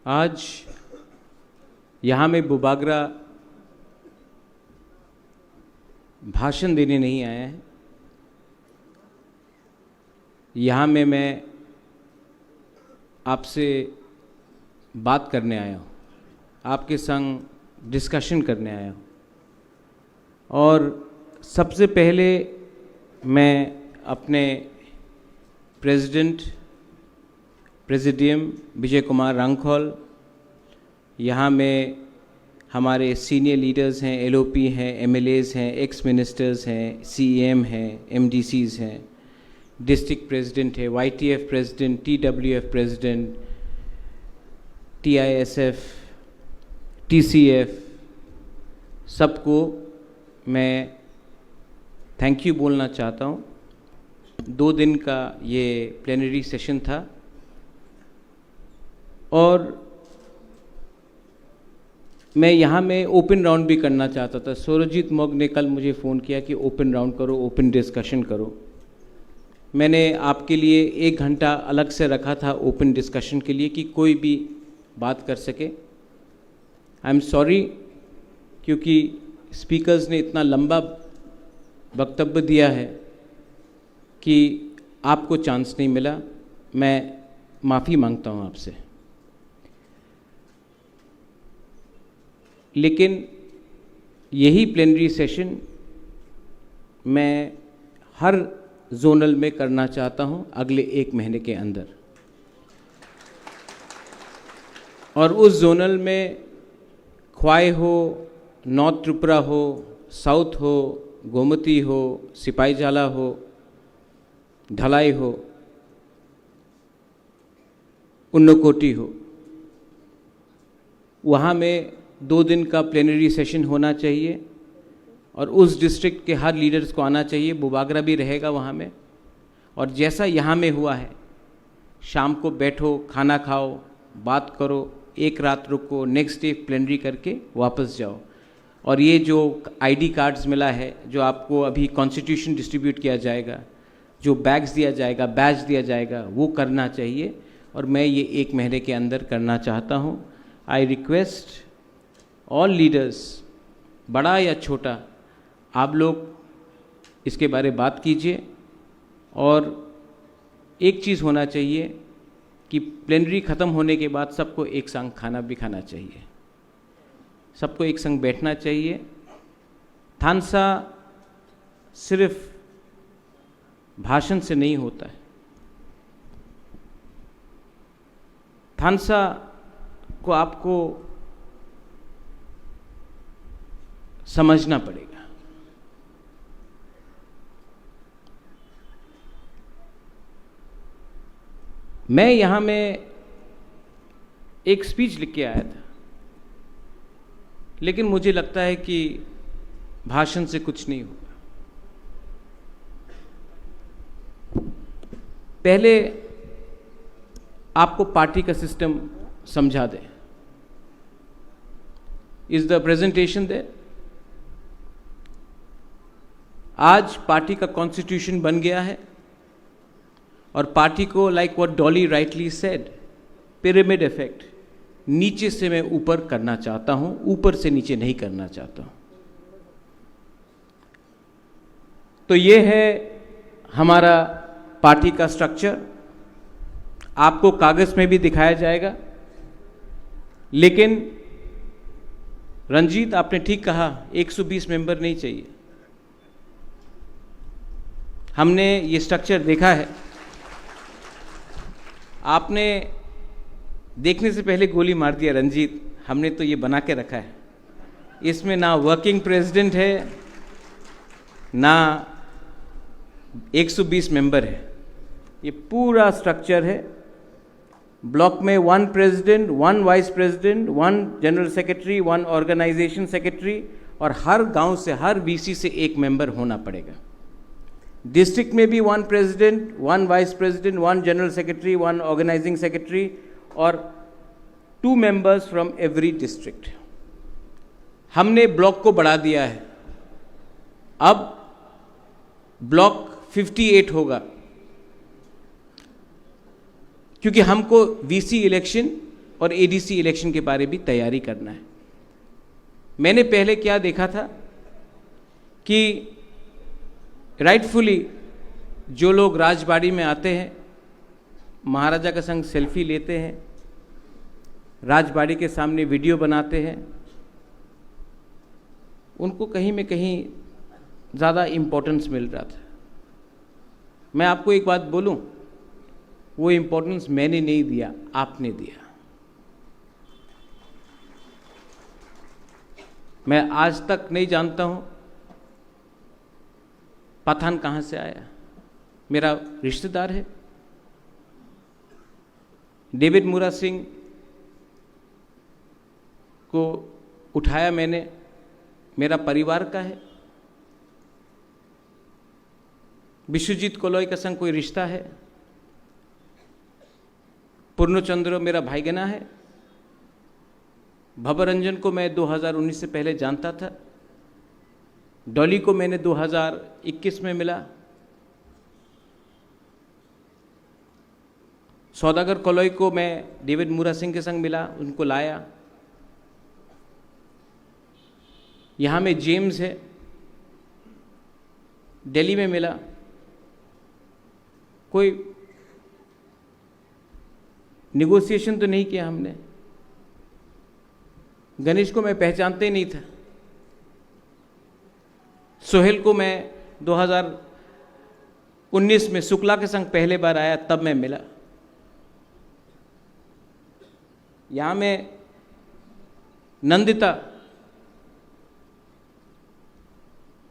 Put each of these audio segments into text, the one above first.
आज यहाँ में बुबागरा भाषण देने नहीं आया है। यहाँ में मैं आपसे बात करने आया हूँ, आपके संग डिस्कशन करने आया हूँ। और सबसे पहले मैं अपने प्रेसिडियम विजय कुमार रांखौल, यहाँ में हमारे सीनियर लीडर्स हैं, एलओपी हैं, एमएलएज हैं, एक्स मिनिस्टर्स हैं, सीएम हैं, एमडीसीज हैं, डिस्ट्रिक्ट प्रेसिडेंट है, YTF president, TWF president, TISF, TCF, सबको मैं थैंक यू बोलना चाहता हूँ। 2 दिन का ये प्लेनरी सेशन था और मैं यहाँ में ओपन राउंड भी करना चाहता था। सुरजीत मोग ने कल मुझे फ़ोन किया कि ओपन राउंड करो, ओपन डिस्कशन करो। मैंने आपके लिए 1 घंटा अलग से रखा था ओपन डिस्कशन के लिए कि कोई भी बात कर सके। आई एम सॉरी, क्योंकि स्पीकर्स ने इतना लंबा वक्तव्य दिया है कि आपको चांस नहीं मिला। मैं माफ़ी मांगता हूँ आपसे। लेकिन यही प्लेनरी सेशन मैं हर जोनल में करना चाहता हूँ अगले 1 महीने के अंदर। और उस जोनल में ख्वाई हो, नॉर्थ त्रिपुरा हो, साउथ हो, गोमती हो, सिपाहीजाला हो, ढलाई हो, उन्नकोटी हो, वहाँ में 2 दिन का प्लेनरी सेशन होना चाहिए और उस डिस्ट्रिक्ट के हर लीडर्स को आना चाहिए। बुबागरा भी रहेगा वहाँ में। और जैसा यहाँ में हुआ है, शाम को बैठो, खाना खाओ, बात करो, 1 रात रुको, नेक्स्ट डे प्लेनरी करके वापस जाओ। और ये जो आईडी कार्ड्स मिला है, जो आपको अभी कॉन्स्टिट्यूशन डिस्ट्रीब्यूट किया जाएगा, जो बैग्स दिया जाएगा, बैज दिया जाएगा, वो करना चाहिए। और मैं ये 1 महीने के अंदर करना चाहता हूँ। आई रिक्वेस्ट ऑल लीडर्स, बड़ा या छोटा, आप लोग इसके बारे बात कीजिए। और एक चीज़ होना चाहिए कि प्लेनरी ख़त्म होने के बाद सबको एक संग खाना भी खाना चाहिए, सबको एक संग बैठना चाहिए। थानसा सिर्फ भाषण से नहीं होता है। थानसा को आपको समझना पड़ेगा। मैं यहाँ में एक स्पीच लिख के आया था, लेकिन मुझे लगता है कि भाषण से कुछ नहीं होगा। पहले आपको पार्टी का सिस्टम समझा दें। Is the presentation there? आज पार्टी का कॉन्स्टिट्यूशन बन गया है और पार्टी को, like what Dolly rightly said, pyramid effect, नीचे से मैं ऊपर करना चाहता हूं, ऊपर से नीचे नहीं करना चाहता हूं। तो ये है हमारा पार्टी का स्ट्रक्चर। आपको कागज में भी दिखाया जाएगा। लेकिन रंजीत, आपने ठीक कहा, 120 मेंबर नहीं चाहिए। हमने ये स्ट्रक्चर देखा है। आपने देखने से पहले गोली मार दिया रंजीत। हमने तो ये बना के रखा है। इसमें ना वर्किंग प्रेसिडेंट है, ना 120 मेंबर है। ये पूरा स्ट्रक्चर है। ब्लॉक में 1 president, 1 vice president, 1 general secretary, 1 organisation secretary, और हर गांव से, हर वीसी से 1 मेंबर होना पड़ेगा। डिस्ट्रिक्ट में भी 1 president, 1 vice president, 1 general secretary, 1 organising secretary और 2 मेंबर्स फ्रॉम एवरी डिस्ट्रिक्ट। हमने ब्लॉक को बढ़ा दिया है। अब ब्लॉक 58 होगा, क्योंकि हमको वीसी इलेक्शन और एडीसी इलेक्शन के बारे भी तैयारी करना है। मैंने पहले क्या देखा था कि राइटफुली जो लोग राजबाड़ी में आते हैं, महाराजा का संग सेल्फी लेते हैं, राजबाड़ी के सामने वीडियो बनाते हैं, उनको कहीं में कहीं ज़्यादा इम्पोर्टेंस मिल रहा था। मैं आपको एक बात बोलूं, वो इम्पोर्टेंस मैंने नहीं दिया, आपने दिया। मैं आज तक नहीं जानता हूं पठान कहां से आया, मेरा रिश्तेदार है। डेविड मूरा सिंह को उठाया मैंने, मेरा परिवार का है। विश्वजीत कोलोई का संग कोई रिश्ता है। पूर्णचंद्र मेरा भाईगना है। भवरंजन को मैं 2019 से पहले जानता था। डॉली को मैंने 2021 में मिला। सौदागर कोलोई को मैं डेविड मूरा सिंह के संग मिला, उनको लाया। यहाँ में जेम्स है, दिल्ली में मिला। कोई निगोशिएशन तो नहीं किया हमने। गणेश को मैं पहचानते ही नहीं था। सोहेल को मैं 2019 में शुक्ला के संग पहले बार आया, तब मैं मिला। यहां में नंदिता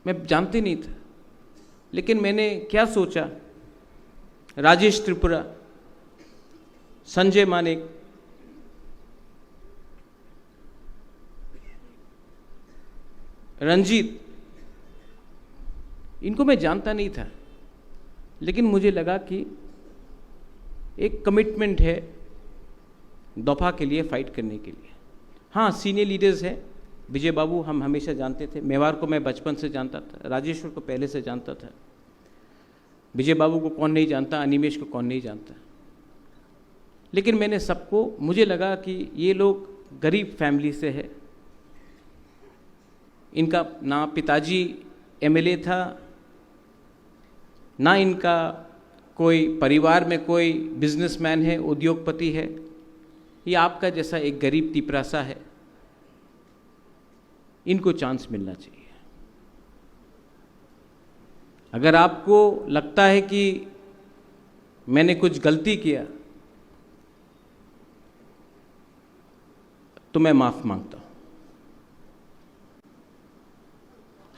मैं जानती नहीं था, लेकिन मैंने क्या सोचा, राजेश त्रिपुरा, संजय मानेक, रंजीत, इनको मैं जानता नहीं था, लेकिन मुझे लगा कि एक कमिटमेंट है दफा के लिए, फाइट करने के लिए। हाँ, सीनियर लीडर्स हैं। विजय बाबू हम हमेशा जानते थे, मेवार को मैं बचपन से जानता था, राजेश्वर को पहले से जानता था। विजय बाबू को कौन नहीं जानता, अनिमेश को कौन नहीं जानता। लेकिन मैंने सबको, मुझे लगा कि ये लोग गरीब फैमिली से है। इनका ना पिताजी एमएलए था, ना इनका कोई परिवार में कोई बिजनेसमैन है, उद्योगपति है। ये आपका जैसा एक गरीब तिपरासा है। इनको चांस मिलना चाहिए। अगर आपको लगता है कि मैंने कुछ गलती किया तो मैं माफ मांगता हूं।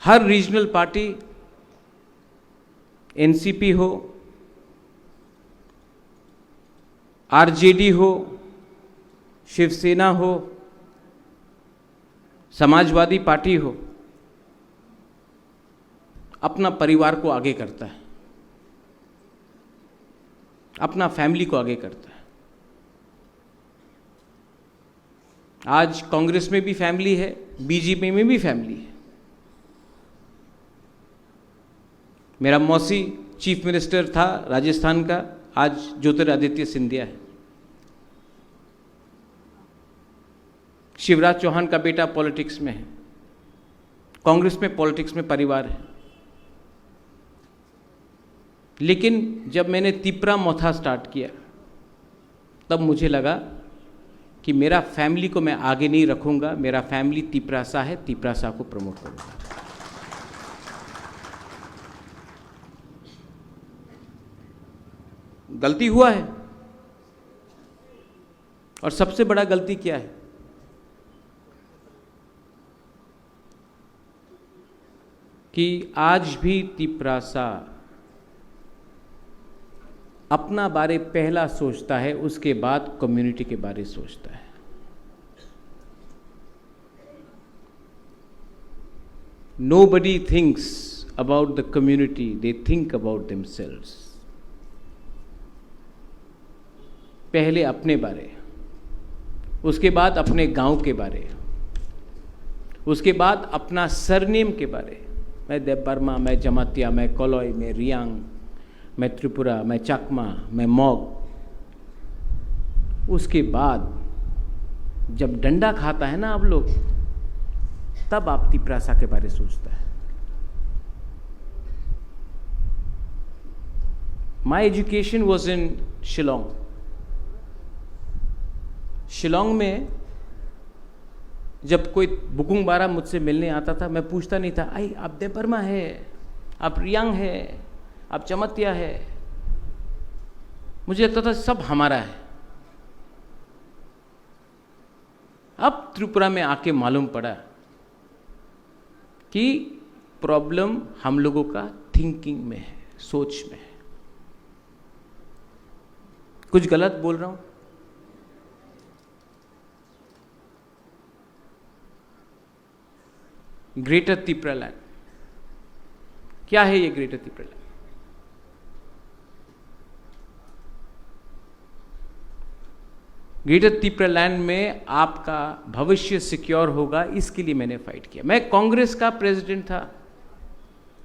हर रीजनल पार्टी, एनसीपी हो, आरजेडी हो, शिवसेना हो, समाजवादी पार्टी हो, अपना परिवार को आगे करता है, अपना फैमिली को आगे करता है। आज कांग्रेस में भी फैमिली है, बीजेपी में भी फैमिली है। मेरा मौसी चीफ मिनिस्टर था राजस्थान का, आज ज्योतिरादित्य सिंधिया है। शिवराज चौहान का बेटा पॉलिटिक्स में है। कांग्रेस में, पॉलिटिक्स में परिवार है। लेकिन जब मैंने तिपरा मोथा स्टार्ट किया, तब मुझे लगा कि मेरा फैमिली को मैं आगे नहीं रखूंगा। मेरा फैमिली तिपरासा है, तिपरासा को प्रमोट करूंगा। गलती हुआ है, और सबसे बड़ा गलती क्या है? कि आज भी तिपरासा अपना बारे पहला सोचता है, उसके बाद कम्युनिटी के बारे सोचता है। Nobody thinks about the community, they think about themselves. पहले अपने बारे, उसके बाद अपने गांव के बारे, उसके बाद अपना सरनेम के बारे। मैं देव वर्मा, मैं जमातिया, मैं कोलोई, मैं रियांग, मैं त्रिपुरा, मैं चकमा, मैं मॉग। उसके बाद जब डंडा खाता है ना आप लोग, तब आप तिपरासा के बारे में सोचता है। My education was in Shillong. Shillong में जब कोई बुकुंग बारा मुझसे मिलने आता था, मैं पूछता नहीं था, आई आप देपरमा है, आप रियांग है, आप चमत्या है। मुझे लगता था सब हमारा है। अब त्रिपुरा में आके मालूम पड़ा कि प्रॉब्लम हम लोगों का थिंकिंग में है, सोच में है। कुछ गलत बोल रहा हूं? ग्रेटर त्रिपुरा लैंड, क्या है ये greater Tripura land? Greater Tripura land में आपका भविष्य सिक्योर होगा, इसके लिए मैंने फाइट किया। मैं कांग्रेस का प्रेसिडेंट था,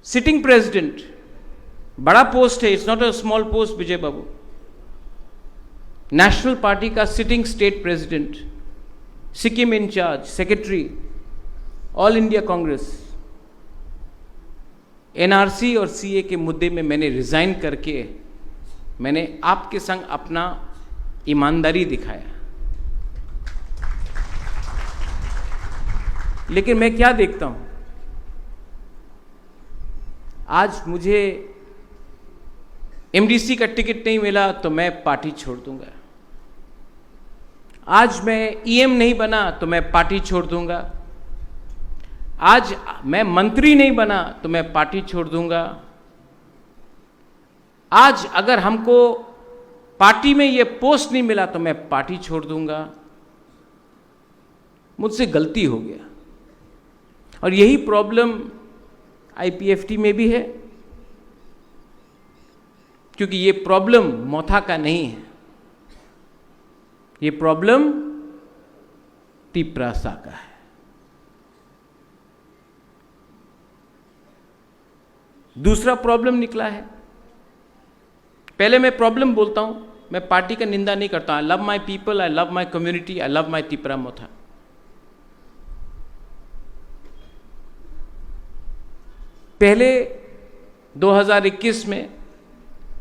सिटिंग प्रेसिडेंट, बड़ा पोस्ट है, it's not a small post Vijay Babu. National party का sitting state president, Sikkim in-charge, secretary, all India Congress. NRC और सीए के मुद्दे में मैंने रिजाइन करके मैंने आपके संग अपना ईमानदारी दिखाया। लेकिन मैं क्या देखता हूं, आज मुझे एमडीसी का टिकट नहीं मिला तो मैं पार्टी छोड़ दूंगा। आज मैं ईएम नहीं बना तो मैं पार्टी छोड़ दूंगा। आज मैं मंत्री नहीं बना तो मैं पार्टी छोड़ दूंगा। आज अगर हमको पार्टी में ये पोस्ट नहीं मिला तो मैं पार्टी छोड़ दूंगा। मुझसे गलती हो गया। और यही प्रॉब्लम आईपीएफटी में भी है, क्योंकि ये प्रॉब्लम मोथा का नहीं है, ये प्रॉब्लम तिपरासा का है। दूसरा प्रॉब्लम निकला है। पहले मैं प्रॉब्लम बोलता हूं, मैं पार्टी का निंदा नहीं करता। I love my people, I love my community, I love my Tipra Motha. पहले 2021 में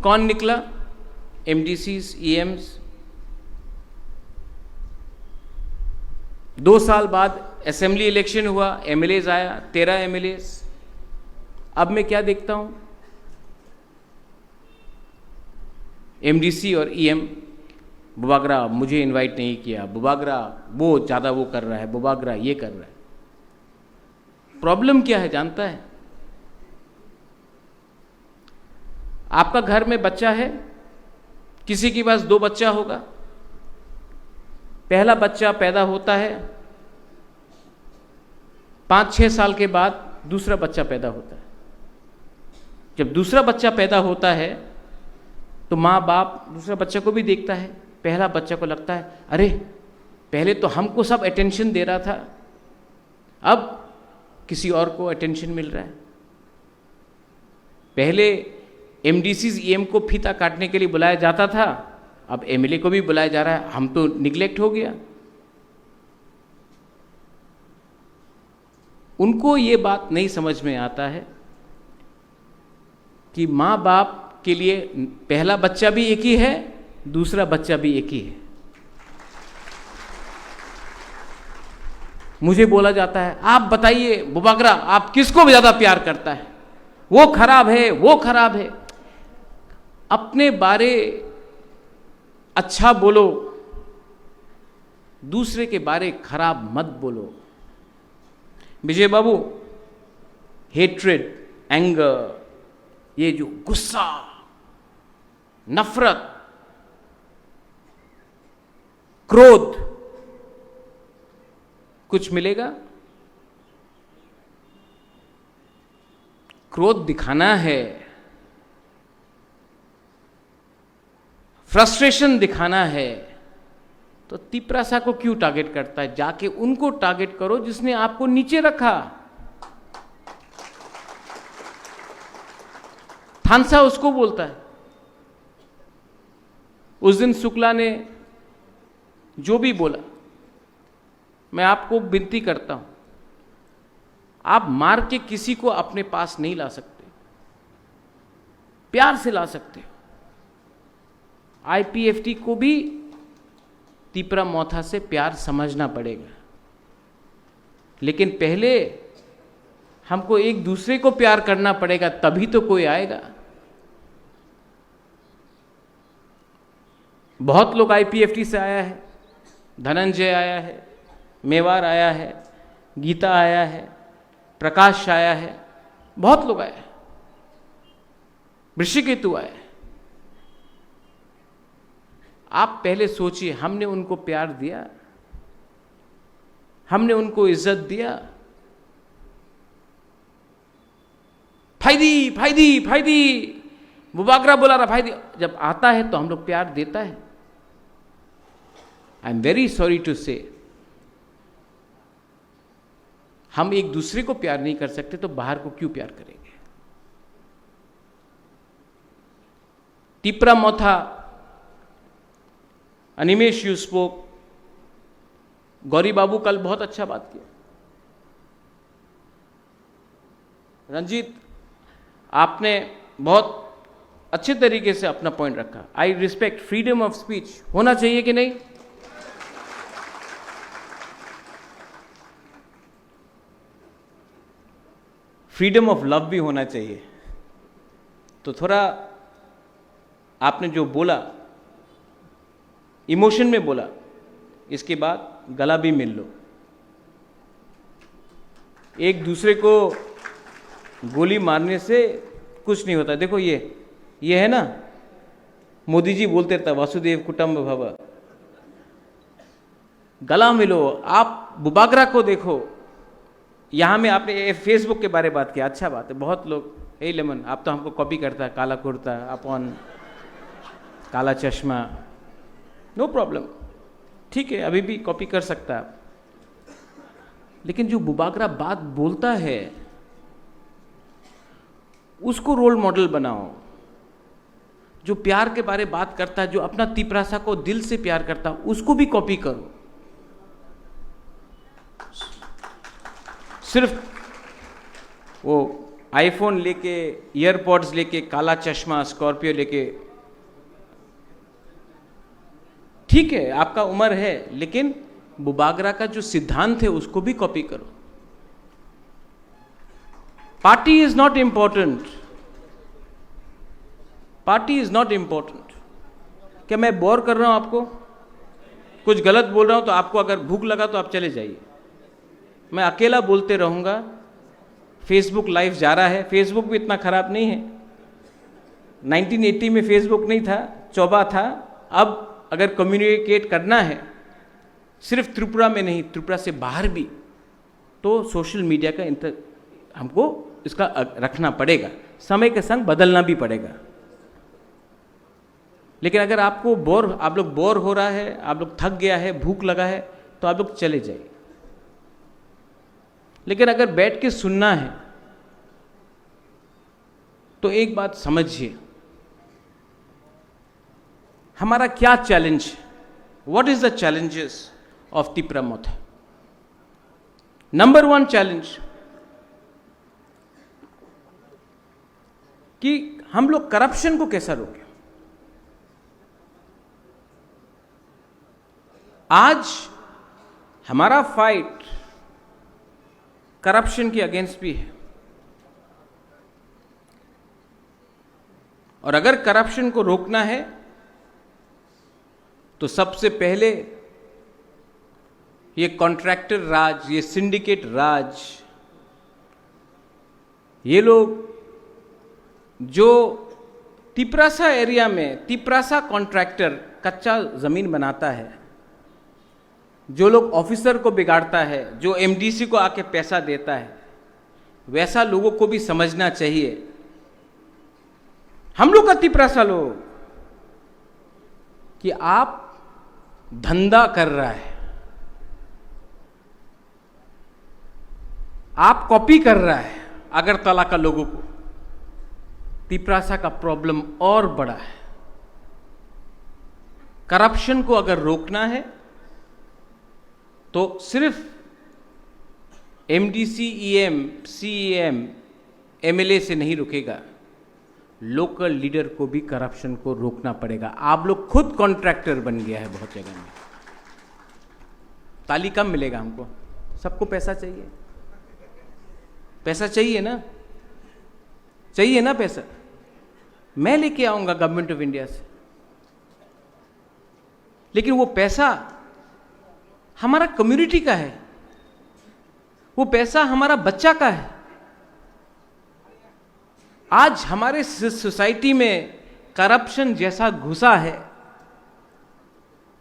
कौन निकला? एमडीसीज, ईएम्स। 2 साल बाद असेंबली इलेक्शन हुआ, एमएलएज आया, 13 एमएलएज। अब मैं क्या देखता हूं? एमडीसी और ईएम, बुबागरा मुझे इनवाइट नहीं किया, बुबागरा वो ज़्यादा वो कर रहा है, बुबागरा ये कर रहा है। प्रॉब्लम क्या है जानता है? आपका घर में बच्चा है, किसी के पास 2 बच्चा होगा। पहला बच्चा पैदा होता है, 5-6 साल के बाद दूसरा बच्चा पैदा होता है। जब दूसरा बच्चा पैदा होता है तो माँ बाप दूसरा बच्चे को भी देखता है। पहला बच्चा को लगता है, अरे पहले तो हमको सब अटेंशन दे रहा था, अब किसी और को अटेंशन मिल रहा है। पहले एमडीसीज ईएम को फीता काटने के लिए बुलाया जाता था, अब एमएलए को भी बुलाया जा रहा है। हम तो निग्लेक्ट हो गया। उनको ये बात नहीं समझ में आता है कि माँ बाप के लिए पहला बच्चा भी एक ही है, दूसरा बच्चा भी एक ही है। मुझे बोला जाता है, आप बताइए बुबागरा आप किसको ज्यादा प्यार करता है? वो खराब है, वो खराब है। अपने बारे अच्छा बोलो, दूसरे के बारे खराब मत बोलो। विजय बाबू, हेट्रेड, एंगर, ये जो गुस्सा, नफरत, क्रोध, कुछ मिलेगा? क्रोध दिखाना है, फ्रस्ट्रेशन दिखाना है, तो तिपरासा को क्यों टारगेट करता है? जाके उनको टारगेट करो जिसने आपको नीचे रखा। थानसा उसको बोलता है। उस दिन शुक्ला ने जो भी बोला, मैं आपको विनती करता हूं, आप मार के किसी को अपने पास नहीं ला सकते, प्यार से ला सकते हो। आईपीएफटी को भी तीपरा मोथा से प्यार समझना पड़ेगा, लेकिन पहले हमको एक दूसरे को प्यार करना पड़ेगा, तभी तो कोई आएगा। बहुत लोग आईपीएफटी से आया है, धनंजय आया है, मेवार आया है, गीता आया है, प्रकाश आया है, बहुत लोग आए हैं, ऋषिकेतु आया है। आप पहले सोचिए, हमने उनको प्यार दिया, हमने उनको इज्जत दिया? फायदी फायदी फायदी, बुबागरा बुला रहा फायदी, जब आता है तो हम लोग प्यार देता है? I am very sorry to say, हम एक दूसरे को प्यार नहीं कर सकते तो बाहर को क्यों प्यार करेंगे? तीपरा मोथा, अनिमेश यू स्पोक, गौरी बाबू कल बहुत अच्छा बात किया, रंजीत आपने बहुत अच्छे तरीके से अपना पॉइंट रखा। I respect freedom of speech, होना चाहिए कि नहीं? फ्रीडम ऑफ लव भी होना चाहिए। तो थोड़ा आपने जो बोला, इमोशन में बोला, इसके बाद गला भी मिल लो। एक दूसरे को गोली मारने से कुछ नहीं होता। देखो ये है ना, मोदी जी बोलते रहता वसुदेव कुटुंब भव, गला मिलो। आप बुबागरा को देखो, यहां में आपने फेसबुक के बारे में बात किया, अच्छा बात है। बहुत लोग, ए लेमन आप तो हमको कॉपी करता है, काला कुर्ता अपन, काला चश्मा, नो प्रॉब्लम, ठीक है, अभी भी कॉपी कर सकता है। लेकिन जो बुबागरा बात बोलता है उसको रोल मॉडल बनाओ। जो प्यार के बारे बात करता है, जो अपना तीपरासा को दिल से प्यार करता है, उसको भी कॉपी करो। सिर्फ वो आईफोन लेके, ईयरपॉड्स लेके, काला चश्मा, स्कॉर्पियो लेके, ठीक है आपका उम्र है, लेकिन बुबागरा का जो सिद्धांत है उसको भी कॉपी करो। Party is not important, party is not important. क्या मैं बोर कर रहा हूं आपको? कुछ गलत बोल रहा हूं तो आपको अगर भूख लगा तो आप चले जाइए, मैं अकेला बोलते रहूंगा। फेसबुक लाइव जा रहा है, फेसबुक भी इतना खराब नहीं है। 1980 में फेसबुक नहीं था, चौबा था। अब अगर कम्युनिकेट करना है सिर्फ त्रिपुरा में नहीं, त्रिपुरा से बाहर भी, तो सोशल मीडिया का हमको इसका रखना पड़ेगा, समय के संग बदलना भी पड़ेगा। लेकिन अगर आप लोग बोर हो रहा है, आप लोग थक गया है, भूख लगा है, तो आप लोग चले जाइए। लेकिन अगर बैठ के सुनना है तो एक बात समझिए, हमारा क्या चैलेंज है? What is the challenges of Tipra Motha? Number 1 challenge कि हम लोग करप्शन को कैसा रोकें। आज हमारा फाइट करप्शन के अगेंस्ट भी है, और अगर करप्शन को रोकना है तो सबसे पहले ये कॉन्ट्रैक्टर राज, ये सिंडिकेट राज, ये लोग जो तिपरासा एरिया में, तिपरासा कॉन्ट्रैक्टर कच्चा जमीन बनाता है, जो लोग ऑफिसर को बिगाड़ता है, जो एमडीसी को आके पैसा देता है, वैसा लोगों को भी समझना चाहिए। हम लोग का तिपरासा लोग कि आप धंधा कर रहा है, आप कॉपी कर रहा है अगरतला का लोगों को। तिपरासा का प्रॉब्लम और बड़ा है। करप्शन को अगर रोकना है तो सिर्फ एमडीसी, ईएम, सीईएम, एमएलए से नहीं रुकेगा, लोकल लीडर को भी करप्शन को रोकना पड़ेगा। आप लोग खुद कॉन्ट्रैक्टर बन गया है बहुत जगह में। ताली कम मिलेगा हमको, सबको पैसा चाहिए, पैसा चाहिए ना, चाहिए ना पैसा। मैं लेके आऊंगा गवर्नमेंट ऑफ इंडिया से, लेकिन वो पैसा हमारा कम्युनिटी का है, वो पैसा हमारा बच्चा का है। आज हमारे सोसाइटी में करप्शन जैसा घुसा है,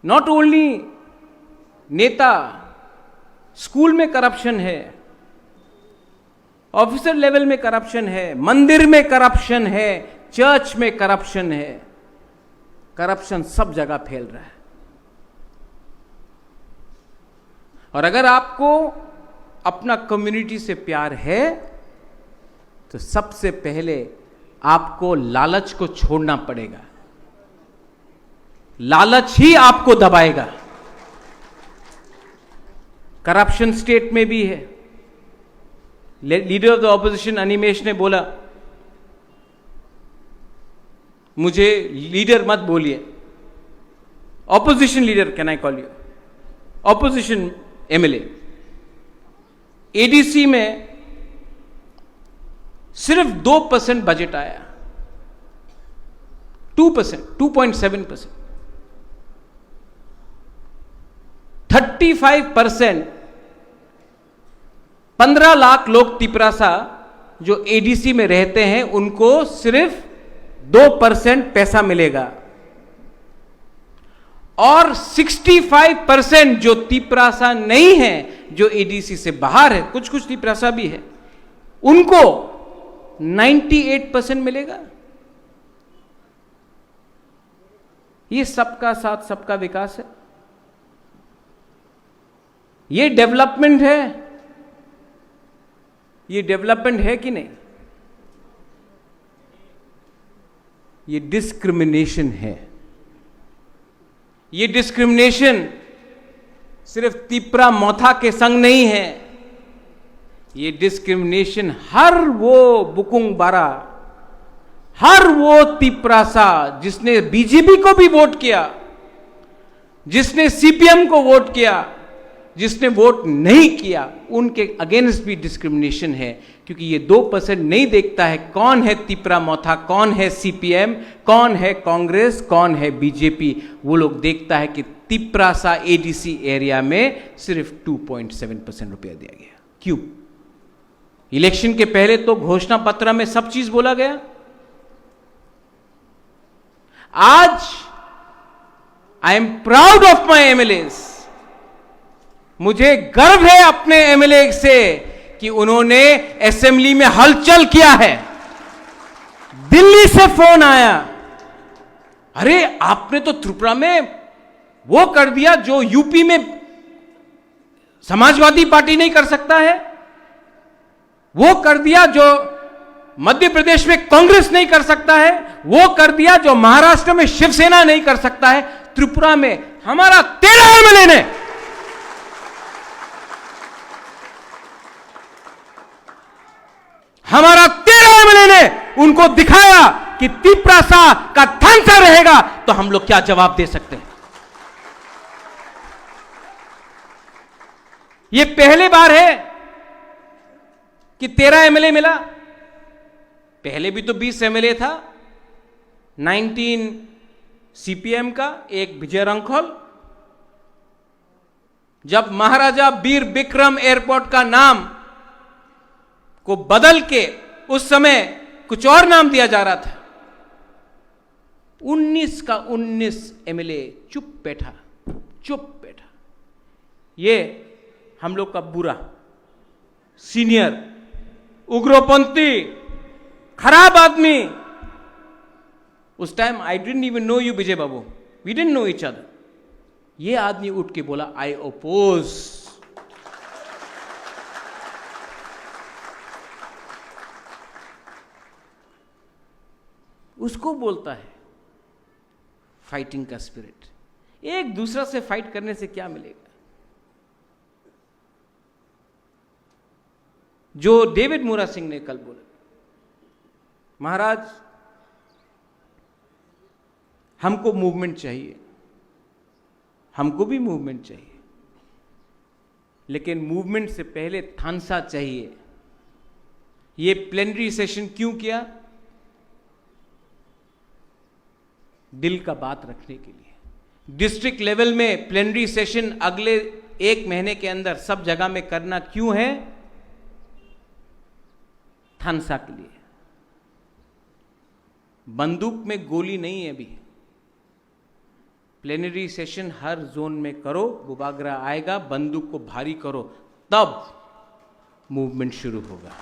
नॉट ओनली नेता, स्कूल में करप्शन है, ऑफिसर लेवल में करप्शन है, मंदिर में करप्शन है, चर्च में करप्शन है, करप्शन सब जगह फैल रहा है। और अगर आपको अपना कम्युनिटी से प्यार है तो सबसे पहले आपको लालच को छोड़ना पड़ेगा। लालच ही आपको दबाएगा। करप्शन स्टेट में भी है। Leader of the opposition Animesh ने बोला, मुझे लीडर मत बोलिए, opposition leader can I call you, opposition MLA. ADC में सिर्फ 2% बजट आया, 2%, 2.7%। 35%, 15 लाख लोग तिपरासा जो एडीसी में रहते हैं उनको सिर्फ 2% पैसा मिलेगा, और 65% जो तिपरासा नहीं है, जो एडीसी से बाहर है, कुछ कुछ तिपरासा भी है, उनको 98% मिलेगा। ये सबका साथ सबका विकास है, ये डेवलपमेंट है। ये डेवलपमेंट है कि नहीं? ये डिस्क्रिमिनेशन है। ये डिस्क्रिमिनेशन सिर्फ तिपरा मोथा के संग नहीं है, ये डिस्क्रिमिनेशन हर वो बुकुंग बारा, हर वो तिपरासा जिसने बीजेपी को भी वोट किया, जिसने सीपीएम को वोट किया, जिसने वोट नहीं किया, उनके अगेंस्ट भी डिस्क्रिमिनेशन है। क्योंकि ये 2% नहीं देखता है कौन है तिपरा मोथा, कौन है सीपीएम, कौन है कांग्रेस, कौन है बीजेपी। वो लोग देखता है कि तिपरासा एडीसी एरिया में सिर्फ 2.7% रुपया दिया गया। क्यों? इलेक्शन के पहले तो घोषणा पत्र में सब चीज बोला गया। आज I am proud of my MLAs. मुझे गर्व है अपने एमएलए से कि उन्होंने असेंबली में हलचल किया है। दिल्ली से फोन आया, अरे आपने तो त्रिपुरा में वो कर दिया जो यूपी में समाजवादी पार्टी नहीं कर सकता है, वो कर दिया जो मध्य प्रदेश में कांग्रेस नहीं कर सकता है, वो कर दिया जो महाराष्ट्र में शिवसेना नहीं कर सकता है। त्रिपुरा में हमारा 13 एमएलए ने उनको दिखाया कि तिपरासा का ढांचा रहेगा, तो हम लोग क्या जवाब दे सकते हैं? ये पहली बार है कि 13 एमएलए मिला। पहले भी तो 20 एमएलए था, 19 सीपीएम का, एक विजय रंखोल। जब महाराजा वीर विक्रम एयरपोर्ट का नाम को बदल के उस समय कुछ और नाम दिया जा रहा था, 19 का 19 एमएलए चुप बैठा। ये हम लोग का बुरा सीनियर उग्रपंथी खराब आदमी, उस time I didn't even know you Vijay Babu, we didn't know each other. ये आदमी उठ के बोला आई ओपोज। उसको बोलता है फाइटिंग का स्पिरिट। एक दूसरा से फाइट करने से क्या मिलेगा? जो डेविड मूरा सिंह ने कल बोला, महाराज हमको मूवमेंट चाहिए, हमको भी मूवमेंट चाहिए, लेकिन मूवमेंट से पहले थानसा चाहिए। ये प्लेनरी सेशन क्यों किया? दिल का बात रखने के लिए। डिस्ट्रिक्ट लेवल में प्लेनरी सेशन अगले 1 महीने के अंदर सब जगह में करना क्यों है? थानसा के लिए। बंदूक में गोली नहीं है अभी। प्लेनरी सेशन हर जोन में करो, बुबागरा आएगा, बंदूक को भारी करो, तब मूवमेंट शुरू होगा।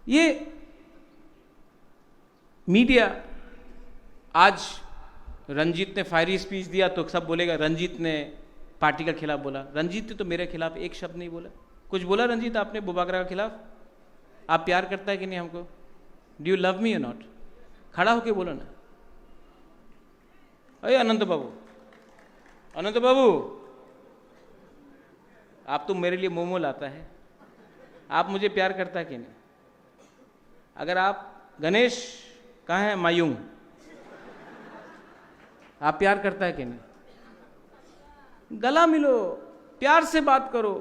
ये मीडिया, आज रंजीत ने फायरी स्पीच दिया तो सब बोलेगा रंजीत ने पार्टी का खिलाफ बोला। रंजीत ने तो मेरे खिलाफ एक शब्द नहीं बोला। कुछ बोला रंजीत आपने बुबागरा के खिलाफ? आप प्यार करता है कि नहीं हमको? डू यू लव मी और नॉट? खड़ा होके बोलो ना। अरे अनंत बाबू, अनंत बाबू, आप तो मेरे लिए मोमो लाता है। आप मुझे प्यार करता है कि नहीं? अगर आप, गणेश कहाँ है? मायूंग, आप प्यार करता है कि नहीं? गला मिलो, प्यार से बात करो।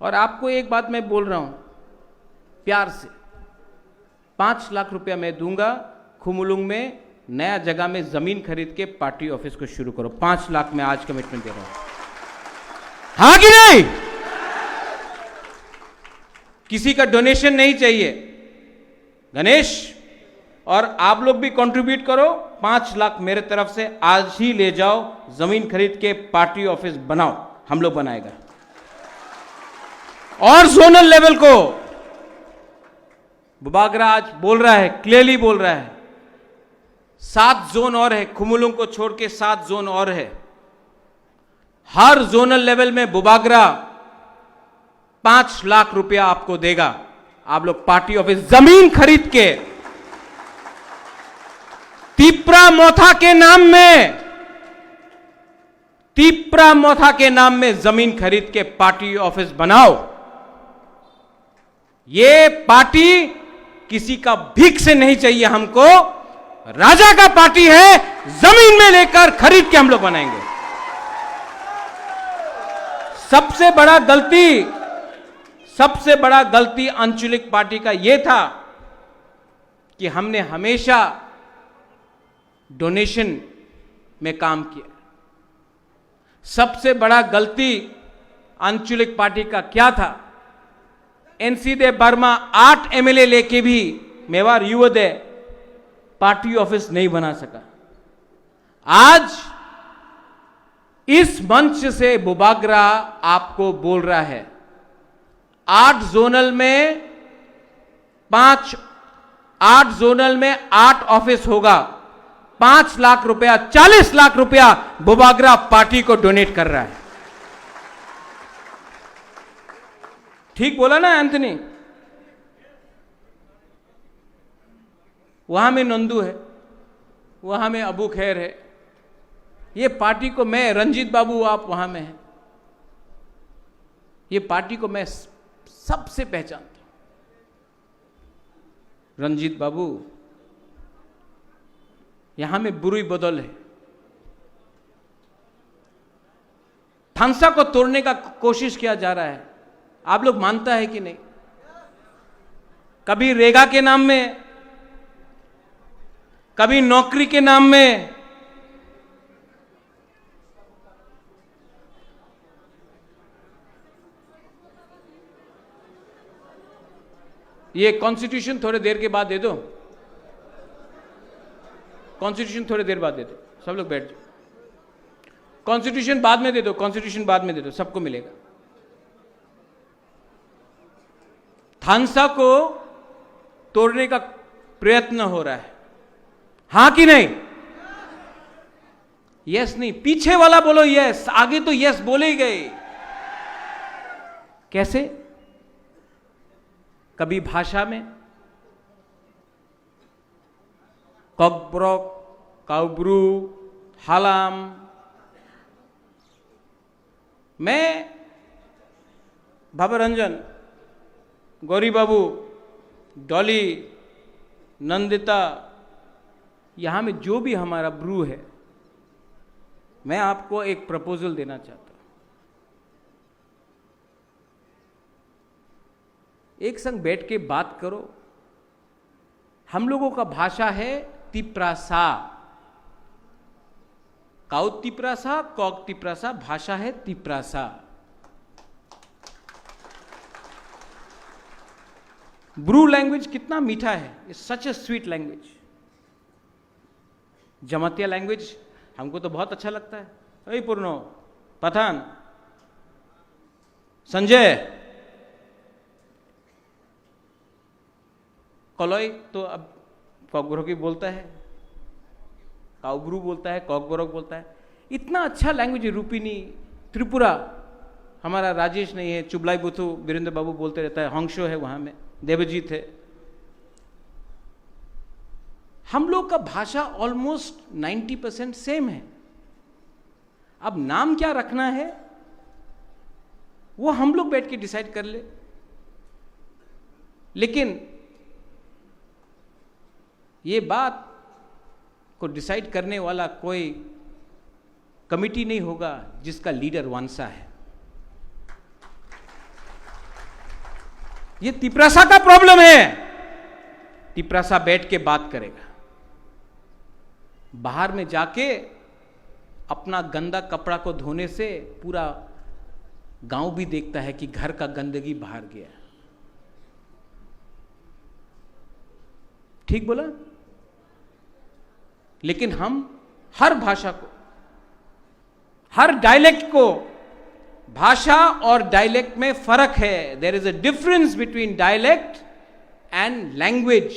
और आपको एक बात मैं बोल रहा हूं प्यार से, 5 लाख रुपया मैं दूंगा, खुमुलुंग में नया जगह में जमीन खरीद के पार्टी ऑफिस को शुरू करो। 5 लाख में आज कमिटमेंट दे रहा हूं, हाँ कि नहीं? किसी का डोनेशन नहीं चाहिए। गणेश और आप लोग भी कंट्रीब्यूट करो, 5 लाख मेरे तरफ से आज ही ले जाओ, जमीन खरीद के पार्टी ऑफिस बनाओ, हम लोग बनाएगा। और जोनल लेवल को बुबागरा आज बोल रहा है, क्लियरली बोल रहा है, 7 जोन और है, खुमुलुंग को छोड़ के 7 जोन और है। हर जोनल लेवल में बुबागरा 5 लाख रुपया आपको देगा। आप लोग पार्टी ऑफिस जमीन खरीद के तिप्रा मोथा के नाम में, तिप्रा मोथा के नाम में जमीन खरीद के पार्टी ऑफिस बनाओ। ये पार्टी किसी का भीख से नहीं चाहिए हमको, राजा का पार्टी है, जमीन में लेकर खरीद के हम लोग बनाएंगे। सबसे बड़ा गलती आंचलिक पार्टी का यह था कि हमने हमेशा डोनेशन में काम किया। सबसे बड़ा गलती आंचलिक पार्टी का क्या था? एनसी दे बर्मा 8 एमएलए लेके भी मेवाड़ युवदे पार्टी ऑफिस नहीं बना सका। आज इस मंच से बुबागरा आपको बोल रहा है, 8 जोनल में 8 ऑफिस होगा, 5 लाख रुपया, 40 लाख रुपया बुबागरा पार्टी को डोनेट कर रहा है। ठीक बोला ना एंथनी? वहां में नंदू है, वहां में अबू खैर है। ये पार्टी को मैं, रंजीत बाबू आप वहां में हैं, ये पार्टी को मैं सबसे पहचानता हूं। रंजीत बाबू, यहां में बुरी बदल है। थानसा को तोड़ने का कोशिश किया जा रहा है, आप लोग मानता है कि नहीं? कभी रेगा के नाम में, कभी नौकरी के नाम में, ये कॉन्स्टिट्यूशन थोड़ी देर के बाद दे दो, कॉन्स्टिट्यूशन थोड़ी देर बाद दे दो, सब लोग बैठ जाओ। कॉन्स्टिट्यूशन बाद में दे दो, कॉन्स्टिट्यूशन बाद में दे दो, सबको मिलेगा। थानसा को तोड़ने का प्रयत्न हो रहा है, हां कि नहीं? यस नहीं, पीछे वाला बोलो यस, आगे तो यस बोले ही गए। कैसे? कभी भाषा में कॉकब्रॉक, काउब्रू, हालाम, मैं भवरंजन, गौरी बाबू, डॉली, नंदिता, यहाँ में जो भी हमारा ब्रू है, मैं आपको एक प्रपोजल देना चाहता हूं। एक संग बैठ के बात करो। हम लोगों का भाषा है तिप्रासा, काउ तिप्रासा, कॉक तिप्रासा, भाषा है तिप्रासा। ब्रू लैंग्वेज कितना मीठा है, it's such A sweet language. Jamatia language हमको तो बहुत अच्छा लगता है। अरे पूर्णो, पठान, संजय, कलोई तो अब कॉकब्रोकी बोलता है, काउब्रू बोलता है, कॉकब्रोक बोलता है। इतना अच्छा लैंग्वेज है। रूपिनी, त्रिपुरा, हमारा राजेश नहीं है, चुबलाई बुथु वीरेंद्र बाबू बोलते रहता है, हंगशो है वहां में, देवजीत है। हम लोग का भाषा ऑलमोस्ट 90% सेम है। अब नाम क्या रखना है वो हम लोग बैठ के डिसाइड कर ले। लेकिन ये बात को डिसाइड करने वाला कोई कमिटी नहीं होगा जिसका लीडर वांसा है। ये तिप्रासा का प्रॉब्लम है। तिप्रासा बैठ के बात करेगा। बाहर में जाके अपना गंदा कपड़ा को धोने से पूरा गांव भी देखता है कि घर का गंदगी बाहर गया। ठीक बोला? लेकिन हम हर भाषा को, हर डायलेक्ट को, भाषा और डायलेक्ट में फर्क है। There is a difference between dialect and language.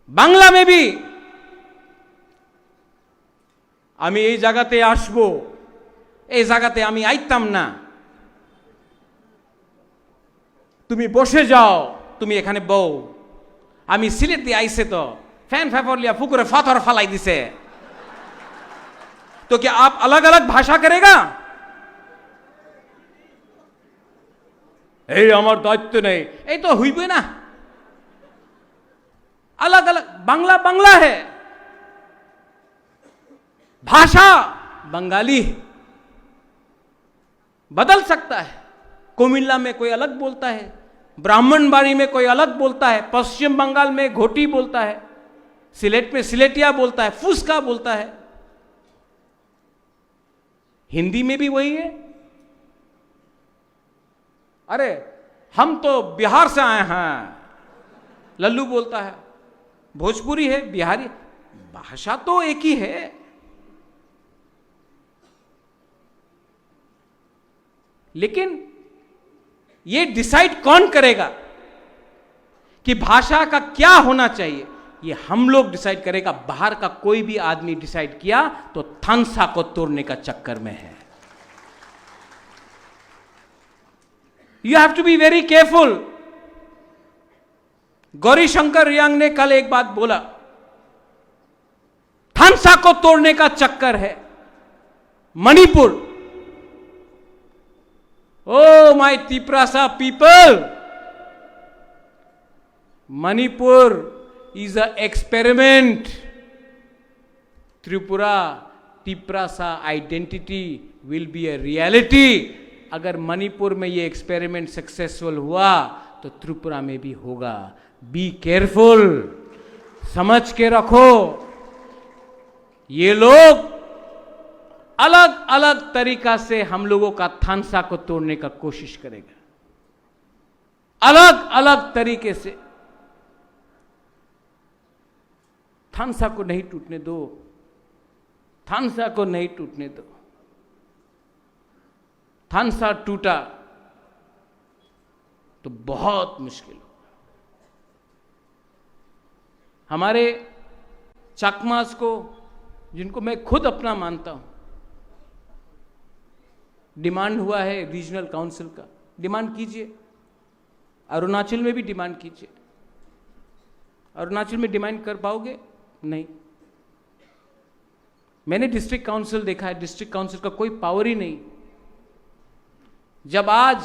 Bangla में भी आमी এই জায়গাতে আসবো, এই জায়গাতে আমি আইতাম না, তুমি বসে যাও, তুমি এখানে বউ, আমি সিলেট দিয়ে আইছে তো ফ্যান ফেফর লিয়া পুকুরে ফাথর ফালাই দিছে। तो क्या आप अलग अलग भाषा करेगा? এই আমার দায়িত্ব নেই, এই তো হইবে না। अलग अलग, बांग्ला बांग्ला है, भाषा बंगाली है, बदल सकता है। कोमिल्ला में कोई अलग बोलता है, ब्राह्मणबाड़ी में कोई अलग बोलता है, पश्चिम बंगाल में घोटी बोलता है, सिलेट में सिलेटिया बोलता है, फुसका बोलता है। हिंदी में भी वही है। अरे हम तो बिहार से आए हैं, लल्लू बोलता है। भोजपुरी है, बिहारी, भाषा तो एक ही है। लेकिन ये डिसाइड कौन करेगा कि भाषा का क्या होना चाहिए? ये हम लोग डिसाइड करेगा। बाहर का कोई भी आदमी डिसाइड किया तो थानसा को तोड़ने का चक्कर में है। You have to be very careful. Gauri Shankar Riang ने कल एक बात बोला, थानसा को तोड़ने का चक्कर है। Manipur, oh my Tiprasa people, Manipur is an experiment. Tripura, Tiprasa identity will be a reality. अगर मणिपुर में ये एक्सपेरिमेंट सक्सेसफुल हुआ तो त्रिपुरा में भी होगा। बी केयरफुल, समझ के रखो। ये लोग अलग अलग तरीका से हम लोगों का थानसा को तोड़ने का कोशिश करेगा, अलग अलग तरीके से। थानसा को नहीं टूटने दो, थानसा को नहीं टूटने दो। थानसा टूटा तो बहुत मुश्किल होगा। हमारे चकमास को, जिनको मैं खुद अपना मानता हूं, डिमांड हुआ है रीजनल काउंसिल का। डिमांड कीजिए, अरुणाचल में भी डिमांड कीजिए। अरुणाचल में डिमांड कर पाओगे? नहीं। मैंने डिस्ट्रिक्ट काउंसिल देखा है, डिस्ट्रिक्ट काउंसिल का कोई पावर ही नहीं। जब आज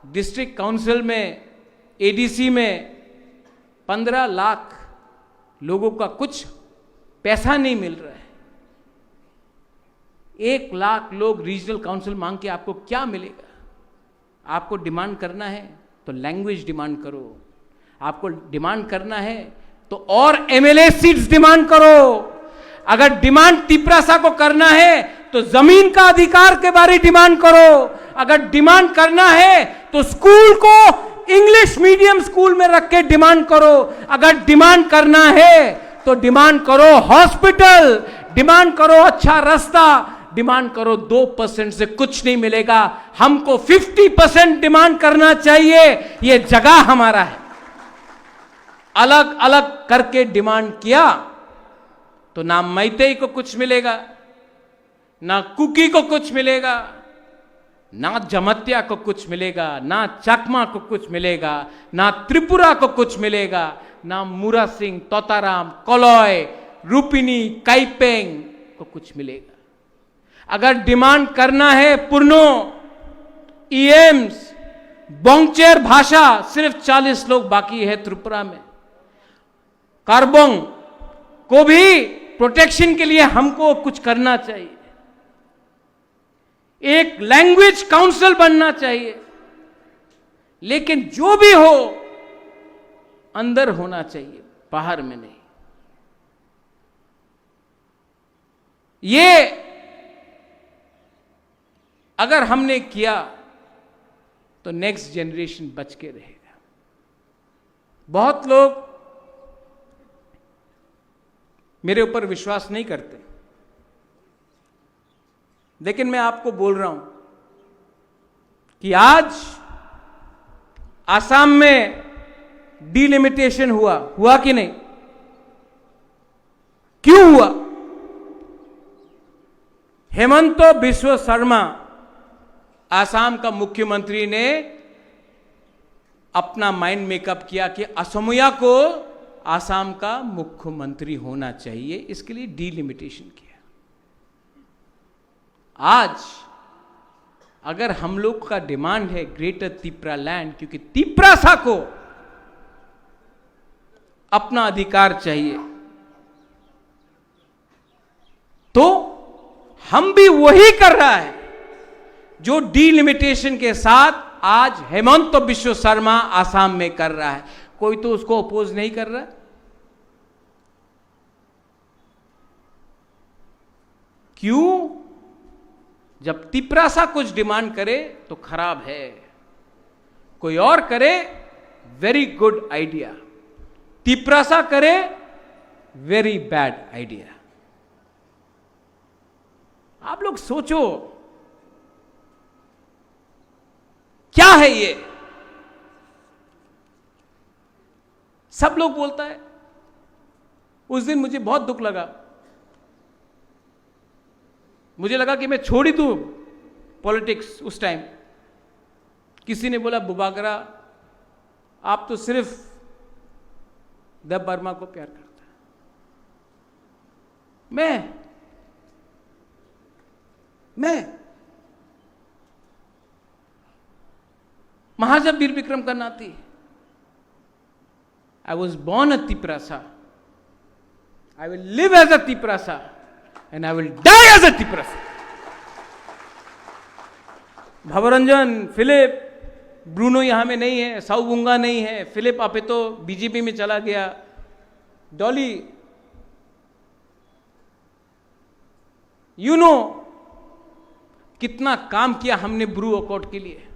डिस्ट्रिक्ट काउंसिल में, एडीसी में 15 लाख लोगों का कुछ पैसा नहीं मिल रहा है, 1 लाख लोग रीजनल काउंसिल मांग के आपको क्या मिलेगा? आपको डिमांड करना है तो लैंग्वेज डिमांड करो, आपको डिमांड करना है तो और एमएलए सीट्स डिमांड करो। अगर डिमांड तिपरासा को करना है तो जमीन का अधिकार के बारे डिमांड करो। अगर डिमांड करना है तो स्कूल को इंग्लिश मीडियम स्कूल में रख के डिमांड करो। अगर डिमांड करना है तो डिमांड करो हॉस्पिटल, डिमांड करो अच्छा रास्ता, डिमांड करो। 2% से कुछ नहीं मिलेगा, हमको 50% डिमांड करना चाहिए। यह जगह हमारा है। अलग अलग करके डिमांड किया तो ना मैतेई को कुछ मिलेगा, ना कुकी को कुछ मिलेगा, ना जमत्या को कुछ मिलेगा, ना चकमा को कुछ मिलेगा, ना त्रिपुरा को कुछ मिलेगा, ना मुरा सिंह, तोताराम, कोलोय, रूपिनी, काइपेंग को कुछ मिलेगा। अगर डिमांड करना है पुरनो, ईएम्स, बोंगचेर भाषा, सिर्फ 40 लोग बाकी है त्रिपुरा में। कार्बोंग को भी प्रोटेक्शन के लिए हमको कुछ करना चाहिए। एक लैंग्वेज काउंसिल बनना चाहिए। लेकिन जो भी हो अंदर होना चाहिए, बाहर में नहीं। ये अगर हमने किया तो नेक्स्ट जनरेशन बच के रहेगा। बहुत लोग मेरे ऊपर विश्वास नहीं करते, लेकिन मैं आपको बोल रहा हूं कि आज आसाम में डिलिमिटेशन हुआ कि नहीं? क्यों हुआ? हेमंत बिस्वा शर्मा आसाम का मुख्यमंत्री ने अपना माइंड मेकअप किया कि असमिया को आसाम का मुख्यमंत्री होना चाहिए, इसके लिए डिलिमिटेशन किया। आज अगर हम लोग का डिमांड है ग्रेटर त्रिपुरा लैंड, क्योंकि तिपरासा को अपना अधिकार चाहिए, तो हम भी वही कर रहा है जो डिलिमिटेशन के साथ आज हेमंत बिस्वा शर्मा आसाम में कर रहा है। कोई तो उसको अपोज नहीं कर रहा। क्यों? जब तिपरासा कुछ डिमांड करे तो खराब है, कोई और करे वेरी गुड आइडिया, तिपरासा करे वेरी बैड आइडिया। आप लोग सोचो क्या है ये? सब लोग बोलता है। उस दिन मुझे बहुत दुख लगा, मुझे लगा कि मैं छोड़ ही दूं पॉलिटिक्स। उस टाइम किसी ने बोला बुबागरा आप तो सिर्फ देव वर्मा को प्यार करता है। मैं महाराजा वीर विक्रम का नाती। I was born a Tiprasa. I will live as a Tiprasa and I will die as a Tiprasa. Bhavranjan, Philip, Bruno यहां में नहीं है, साउबुंगा नहीं है, फिलिप आपे तो बीजेपी में चला गया, डॉली, यू नो कितना काम किया हमने ब्रू अकॉर्ड के लिए।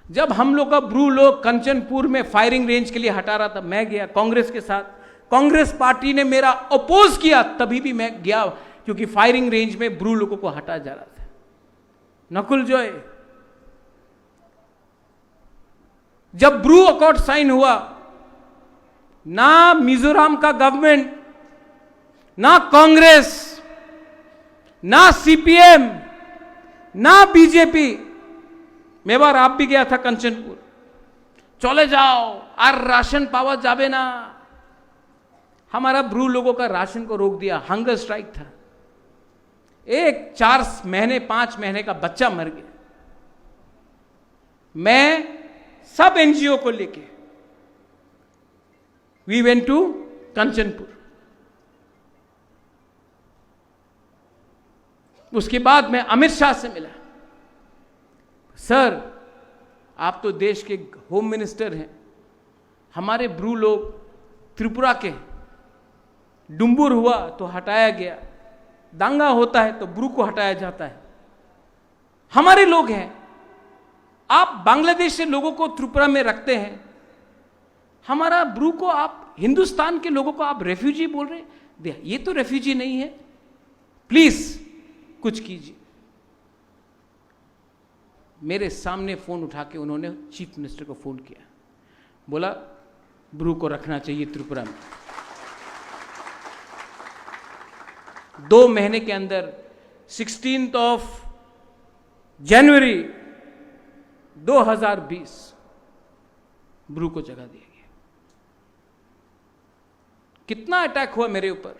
जब हम लोग का ब्रू लोग कंचनपुर में फायरिंग रेंज के लिए हटा रहा था, मैं गया कांग्रेस के साथ। कांग्रेस पार्टी ने मेरा अपोज किया, तभी भी मैं गया, क्योंकि फायरिंग रेंज में ब्रू लोगों को हटा जा रहा था। नकुल जॉय, जब ब्रू अकॉर्ड साइन हुआ, ना मिजोरम का गवर्नमेंट, ना कांग्रेस, ना सीपीएम, ना बीजेपी, मैं बार आप भी गया था कंचनपुर, चले जाओ और राशन पावा जाबे ना। हमारा ब्रू लोगों का राशन को रोक दिया, हंगर स्ट्राइक था। एक 4 महीने 5 महीने का बच्चा मर गया। मैं सब एनजीओ को लेके वी वेंट टू कंचनपुर। उसके बाद मैं अमित शाह से मिला। सर, आप तो देश के होम मिनिस्टर हैं, हमारे ब्रू लोग त्रिपुरा के, डुम्बुर हुआ तो हटाया गया, दांगा होता है तो ब्रू को हटाया जाता है, हमारे लोग हैं, आप बांग्लादेश से लोगों को त्रिपुरा में रखते हैं, हमारा ब्रू को आप, हिंदुस्तान के लोगों को आप रेफ्यूजी बोल रहे हैं, ये तो रेफ्यूजी नहीं है, प्लीज कुछ कीजिए। मेरे सामने फोन उठा के उन्होंने चीफ मिनिस्टर को फोन किया, बोला ब्रू को रखना चाहिए त्रिपुरा में। 2 महीने के अंदर 16 जनवरी 2020 ब्रू को जगह दिया गया। कितना अटैक हुआ मेरे ऊपर,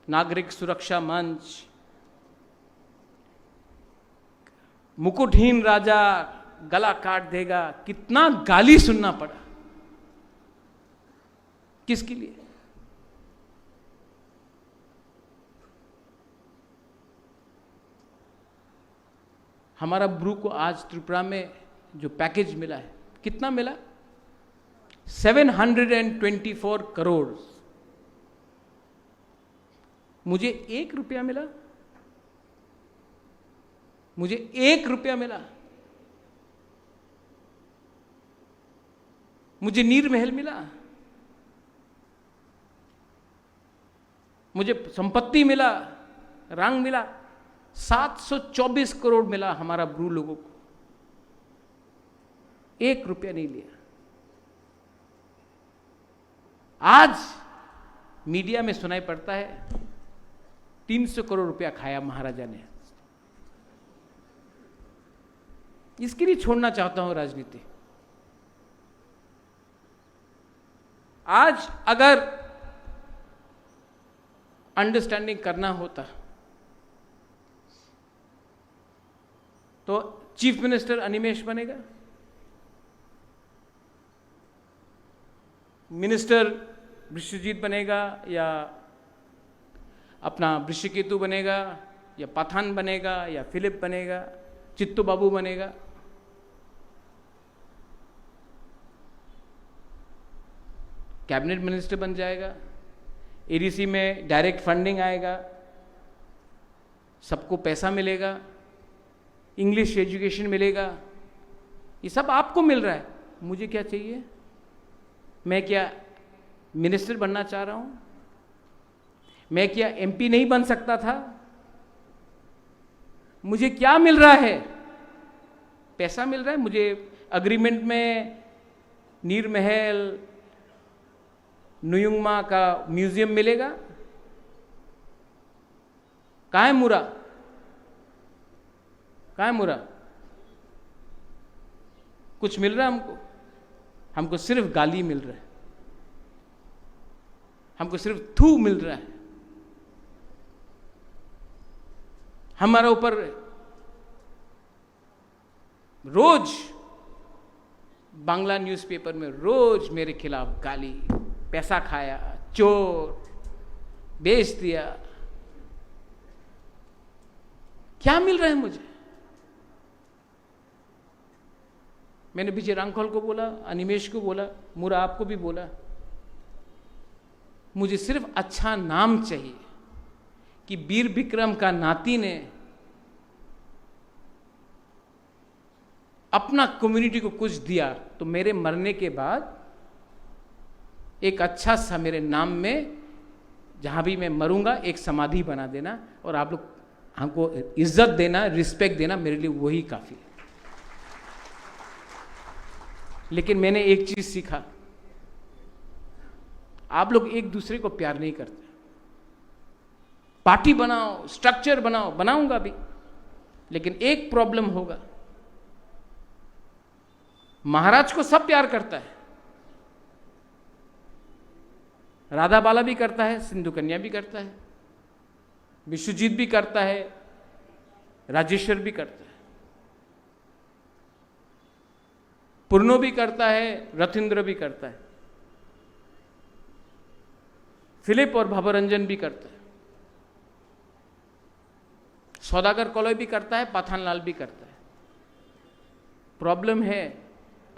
नागरिक सुरक्षा मंच, मुकुटहीन राजा गला काट देगा, कितना गाली सुनना पड़ा। किसके लिए? हमारा ब्रू को आज त्रिपुरा में जो पैकेज मिला है, कितना मिला? 724 करोड़। मुझे 1 रुपया मिला, मुझे 1 रुपया मिला। मुझे नीर महल मिला, मुझे संपत्ति मिला, रंग मिला। 724 करोड़ मिला हमारा ब्रू लोगों को, 1 रुपया नहीं लिया। आज मीडिया में सुनाई पड़ता है 300 करोड़ रुपया खाया महाराजा ने। इसके लिए छोड़ना चाहता हूं राजनीति। आज अगर अंडरस्टैंडिंग करना होता तो चीफ मिनिस्टर अनिमेश बनेगा, मिनिस्टर विश्वजीत बनेगा, या अपना वृषकेतु बनेगा, या पठान बनेगा, या फिलिप बनेगा, चित्तू बाबू बनेगा। कैबिनेट मिनिस्टर बन जाएगा, एडीसी में डायरेक्ट फंडिंग आएगा, सबको पैसा मिलेगा, इंग्लिश एजुकेशन मिलेगा। ये सब आपको मिल रहा है, मुझे क्या चाहिए? मैं क्या मिनिस्टर बनना चाह रहा हूं? मैं क्या एमपी नहीं बन सकता था? मुझे क्या मिल रहा है? पैसा मिल रहा है। मुझे अग्रीमेंट में नीर महल, नुयुंगमा का म्यूजियम मिलेगा। कहाँ है मुरा? कहाँ है मुरा? कुछ मिल रहा है हमको? हमको सिर्फ गाली मिल रहा है, हमको सिर्फ थू मिल रहा है। हमारा ऊपर रोज बांग्ला न्यूज़पेपर में रोज मेरे खिलाफ गाली, पैसा खाया, चोर, बेच दिया। क्या मिल रहा है मुझे? मैंने विजय रांखोल को बोला, अनिमेश को बोला, मुरा आपको भी बोला, मुझे सिर्फ अच्छा नाम चाहिए कि वीर विक्रम का नाती ने अपना कम्युनिटी को कुछ दिया, तो मेरे मरने के बाद एक अच्छा सा मेरे नाम में, जहां भी मैं मरूंगा, एक समाधि बना देना, और आप लोग हमको इज्जत देना, रिस्पेक्ट देना, मेरे लिए वही काफी है। लेकिन मैंने एक चीज सीखा, आप लोग एक दूसरे को प्यार नहीं करते। पार्टी बनाओ, स्ट्रक्चर बनाओ, बनाऊंगा भी, लेकिन एक प्रॉब्लम होगा, महाराज को सब प्यार करता है, राधा बाला भी करता है, सिंधु कन्या भी करता है, विश्वजीत भी करता है, राजेश्वर भी करता है, पूर्णो भी करता है, रथिंद्र भी करता है, फिलिप और भवरंजन भी करता है, सौदागर कॉलोई भी करता है, पाथानलाल भी करता है। प्रॉब्लम है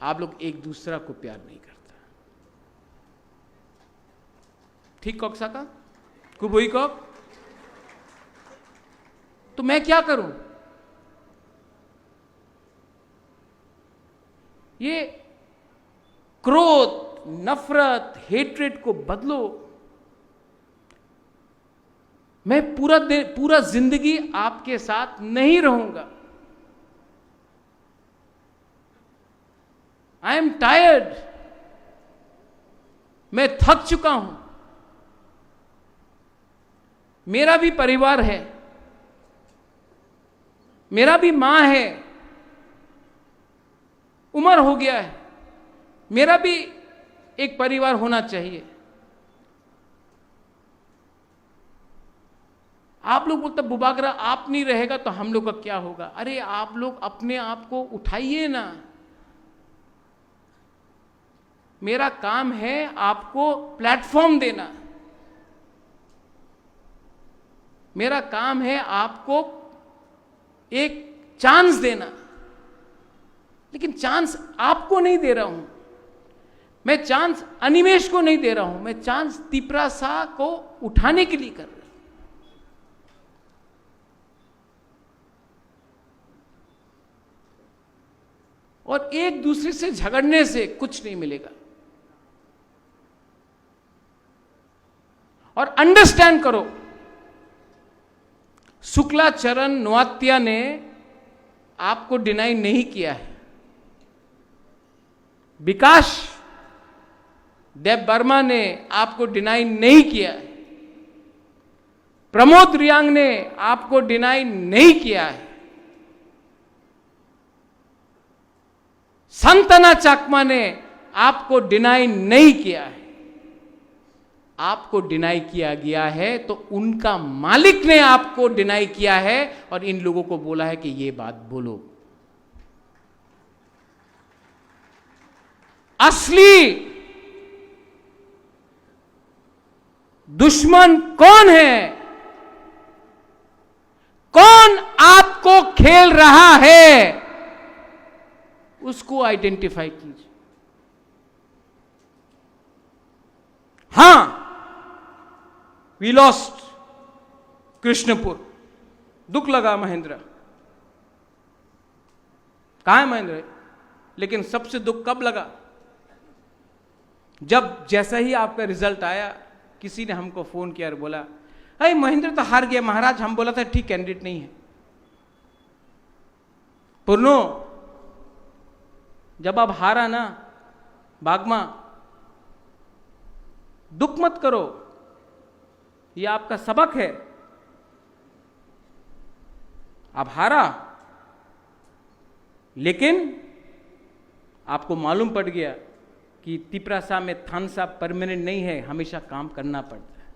आप लोग एक दूसरा को प्यार नहीं करता। ठीक कॉक साका कुबोई कॉक, तो मैं क्या करूं? ये क्रोध, नफरत, हेट्रेड को बदलो। मैं पूरा जिंदगी आपके साथ नहीं रहूंगा। आई एम टायर्ड, मैं थक चुका हूं। मेरा भी परिवार है, मेरा भी मां है, उम्र हो गया है, मेरा भी एक परिवार होना चाहिए। आप लोग बोलते बुबागरा आप नहीं रहेगा तो हम लोग का क्या होगा? अरे आप लोग अपने आप को उठाइए ना। मेरा काम है आपको प्लेटफॉर्म देना, मेरा काम है आपको एक चांस देना, लेकिन चांस आपको नहीं दे रहा हूं मैं। चांस अनिमेश को नहीं दे रहा हूं मैं, चांस तिपरासा को उठाने के लिए कर रहा हूं। और एक दूसरे से झगड़ने से कुछ नहीं मिलेगा। और अंडरस्टैंड करो, शुक्लाचरण नोआत्या ने आपको डिनाई नहीं किया है, विकास देव वर्मा ने आपको डिनाई नहीं किया है, प्रमोद रियांग ने आपको डिनाई नहीं किया है, संतना चाकमा ने आपको डिनाई नहीं किया है। आपको डिनाई किया गया है तो उनका मालिक ने आपको डिनाई किया है और इन लोगों को बोला है कि ये बात बोलो। असली दुश्मन कौन है? कौन आपको खेल रहा है? उसको आइडेंटिफाई कीजिए। हां, वी लॉस्ट कृष्णपुर, दुख लगा महेंद्र। कहां है महेंद्र? लेकिन सबसे दुख कब लगा? जब जैसा ही आपका रिजल्ट आया, किसी ने हमको फोन किया और बोला, अरे महेंद्र तो हार गया महाराज। हम बोला था ठीक कैंडिडेट नहीं है। पूर्णो, जब आप हारा ना बागमा, दुख मत करो, ये आपका सबक है। आप हारा, लेकिन आपको मालूम पड़ गया कि तिपरासा में थानसा परमानेंट नहीं है, हमेशा काम करना पड़ता है।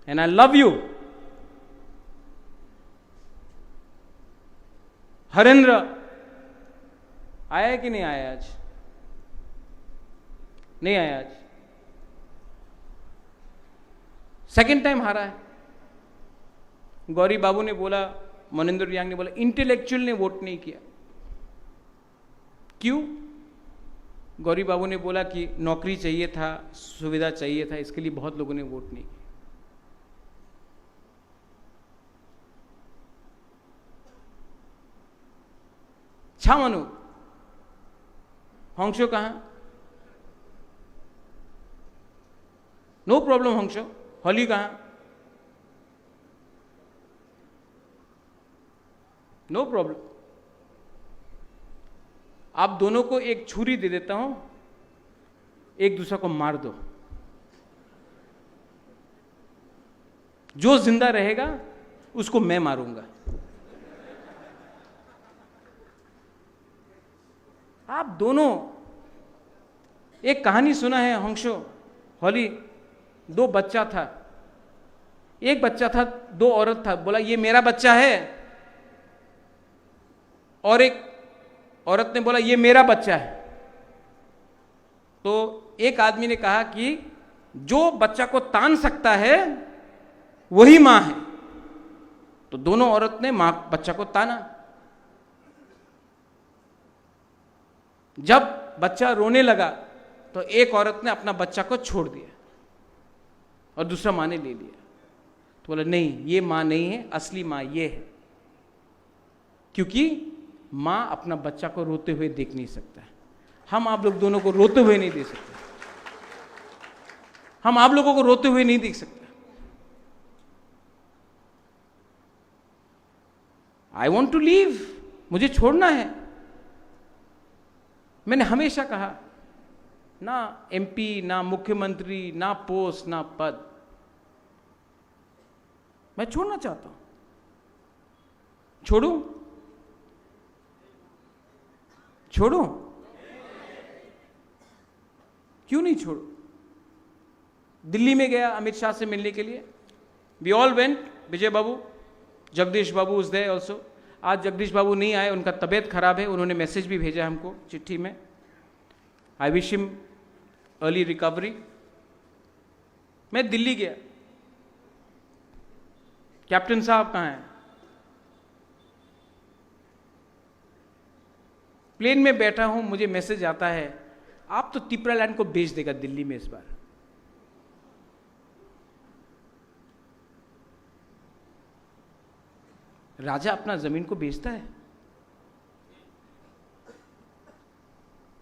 And I love you. Harendra आया है कि नहीं आया? आज नहीं आया। आज सेकेंड टाइम हारा है। गौरी बाबू ने बोला, मनिंदर रियांग ने बोला, इंटेलेक्चुअल ने वोट नहीं किया। क्यों? गौरी बाबू ने बोला कि नौकरी चाहिए था, सुविधा चाहिए था, इसके लिए बहुत लोगों ने वोट नहीं किया। छामनु हंसो कहां? नो प्रॉब्लम हंसो। हॉली कहां? No problem. आप दोनों को एक छुरी दे देता हूं, एक दूसरे को मार दो। जो जिंदा रहेगा उसको मैं मारूंगा। आप दोनों, एक कहानी सुना है हंसो हॉली? दो बच्चा था, एक बच्चा था, दो औरत था, बोला ये मेरा बच्चा है, और एक औरत ने बोला ये मेरा बच्चा है। तो एक आदमी ने कहा कि जो बच्चा को तान सकता है वही मां है। तो दोनों औरत ने मां बच्चा को ताना। जब बच्चा रोने लगा तो एक औरत ने अपना बच्चा को छोड़ दिया और दूसरा मां ने ले लिया। तो बोला नहीं, ये मां नहीं है, असली मां ये है, क्योंकि मां अपना बच्चा को रोते हुए देख नहीं सकता है। हम आप लोग दोनों को रोते हुए नहीं देख सकते, हम आप लोगों को रोते हुए नहीं देख सकते। आई वॉन्ट टू लीव, मुझे छोड़ना है। मैंने हमेशा कहा, ना एमपी, ना मुख्यमंत्री, ना पोस्ट, ना पद, मैं छोड़ना चाहता हूं। छोड़ूं? छोड़ूं? क्यों नहीं छोड़ूं? दिल्ली में गया अमित शाह से मिलने के लिए। वी ऑल वेंट, विजय बाबू, जगदीश बाबू उस दे ऑल्सो। आज जगदीश बाबू नहीं आए, उनका तबीयत खराब है, उन्होंने मैसेज भी भेजा हमको चिट्ठी में। I wish him early recovery. मैं दिल्ली गया, कैप्टन साहब कहाँ हैं? प्लेन में बैठा हूं, मुझे मैसेज आता है आप तो तिपरालैंड को बेच देगा दिल्ली में इस बार। राजा अपना जमीन को बेचता है?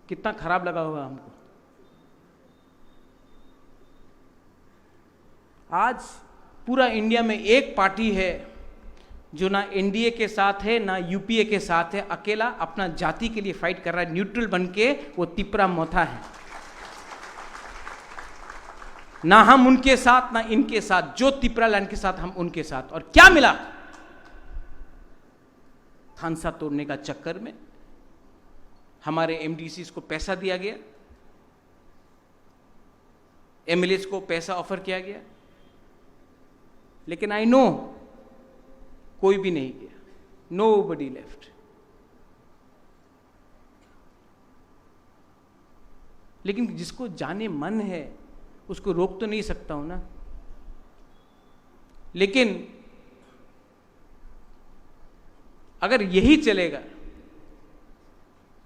कितना खराब लगा होगा हमको। आज पूरा इंडिया में एक पार्टी है जो ना एनडीए के साथ है ना यूपीए के साथ है, अकेला अपना जाति के लिए फाइट कर रहा है, न्यूट्रल बन के, वो तिपरा मोथा है। ना हम उनके साथ ना इनके साथ, जो तिपरालैंड के साथ हम उनके साथ। और क्या मिला? खानसा तोड़ने का चक्कर में हमारे एमडीसीज को पैसा दिया गया, एमएलएस को पैसा ऑफर किया गया, लेकिन आई नो कोई भी नहीं गया, नोबडी लेफ्ट। लेकिन जिसको जाने मन है उसको रोक तो नहीं सकता हूं ना। लेकिन अगर यही चलेगा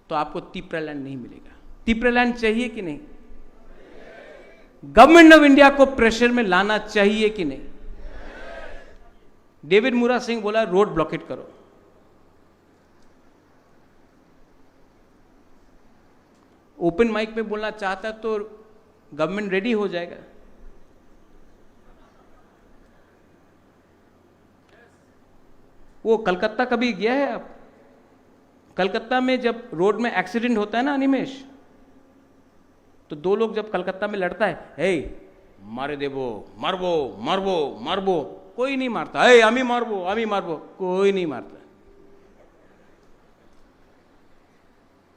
तो आपको तिपरालैंड नहीं मिलेगा। तिपरालैंड चाहिए कि नहीं? गवर्नमेंट ऑफ इंडिया को प्रेशर में लाना चाहिए कि नहीं? डेविड मुरा सिंह बोला रोड ब्लॉकेट करो। ओपन माइक में बोलना चाहता तो गवर्नमेंट रेडी हो जाएगा। वो कलकत्ता कभी गया है आप? कलकत्ता में जब रोड में एक्सीडेंट होता है ना अनिमेश, तो दो लोग जब कलकत्ता में लड़ता है, हे मारे देबो, मारबो मारबो मारबो, कोई नहीं मारता। हे अमी मारबो, कोई नहीं मारता।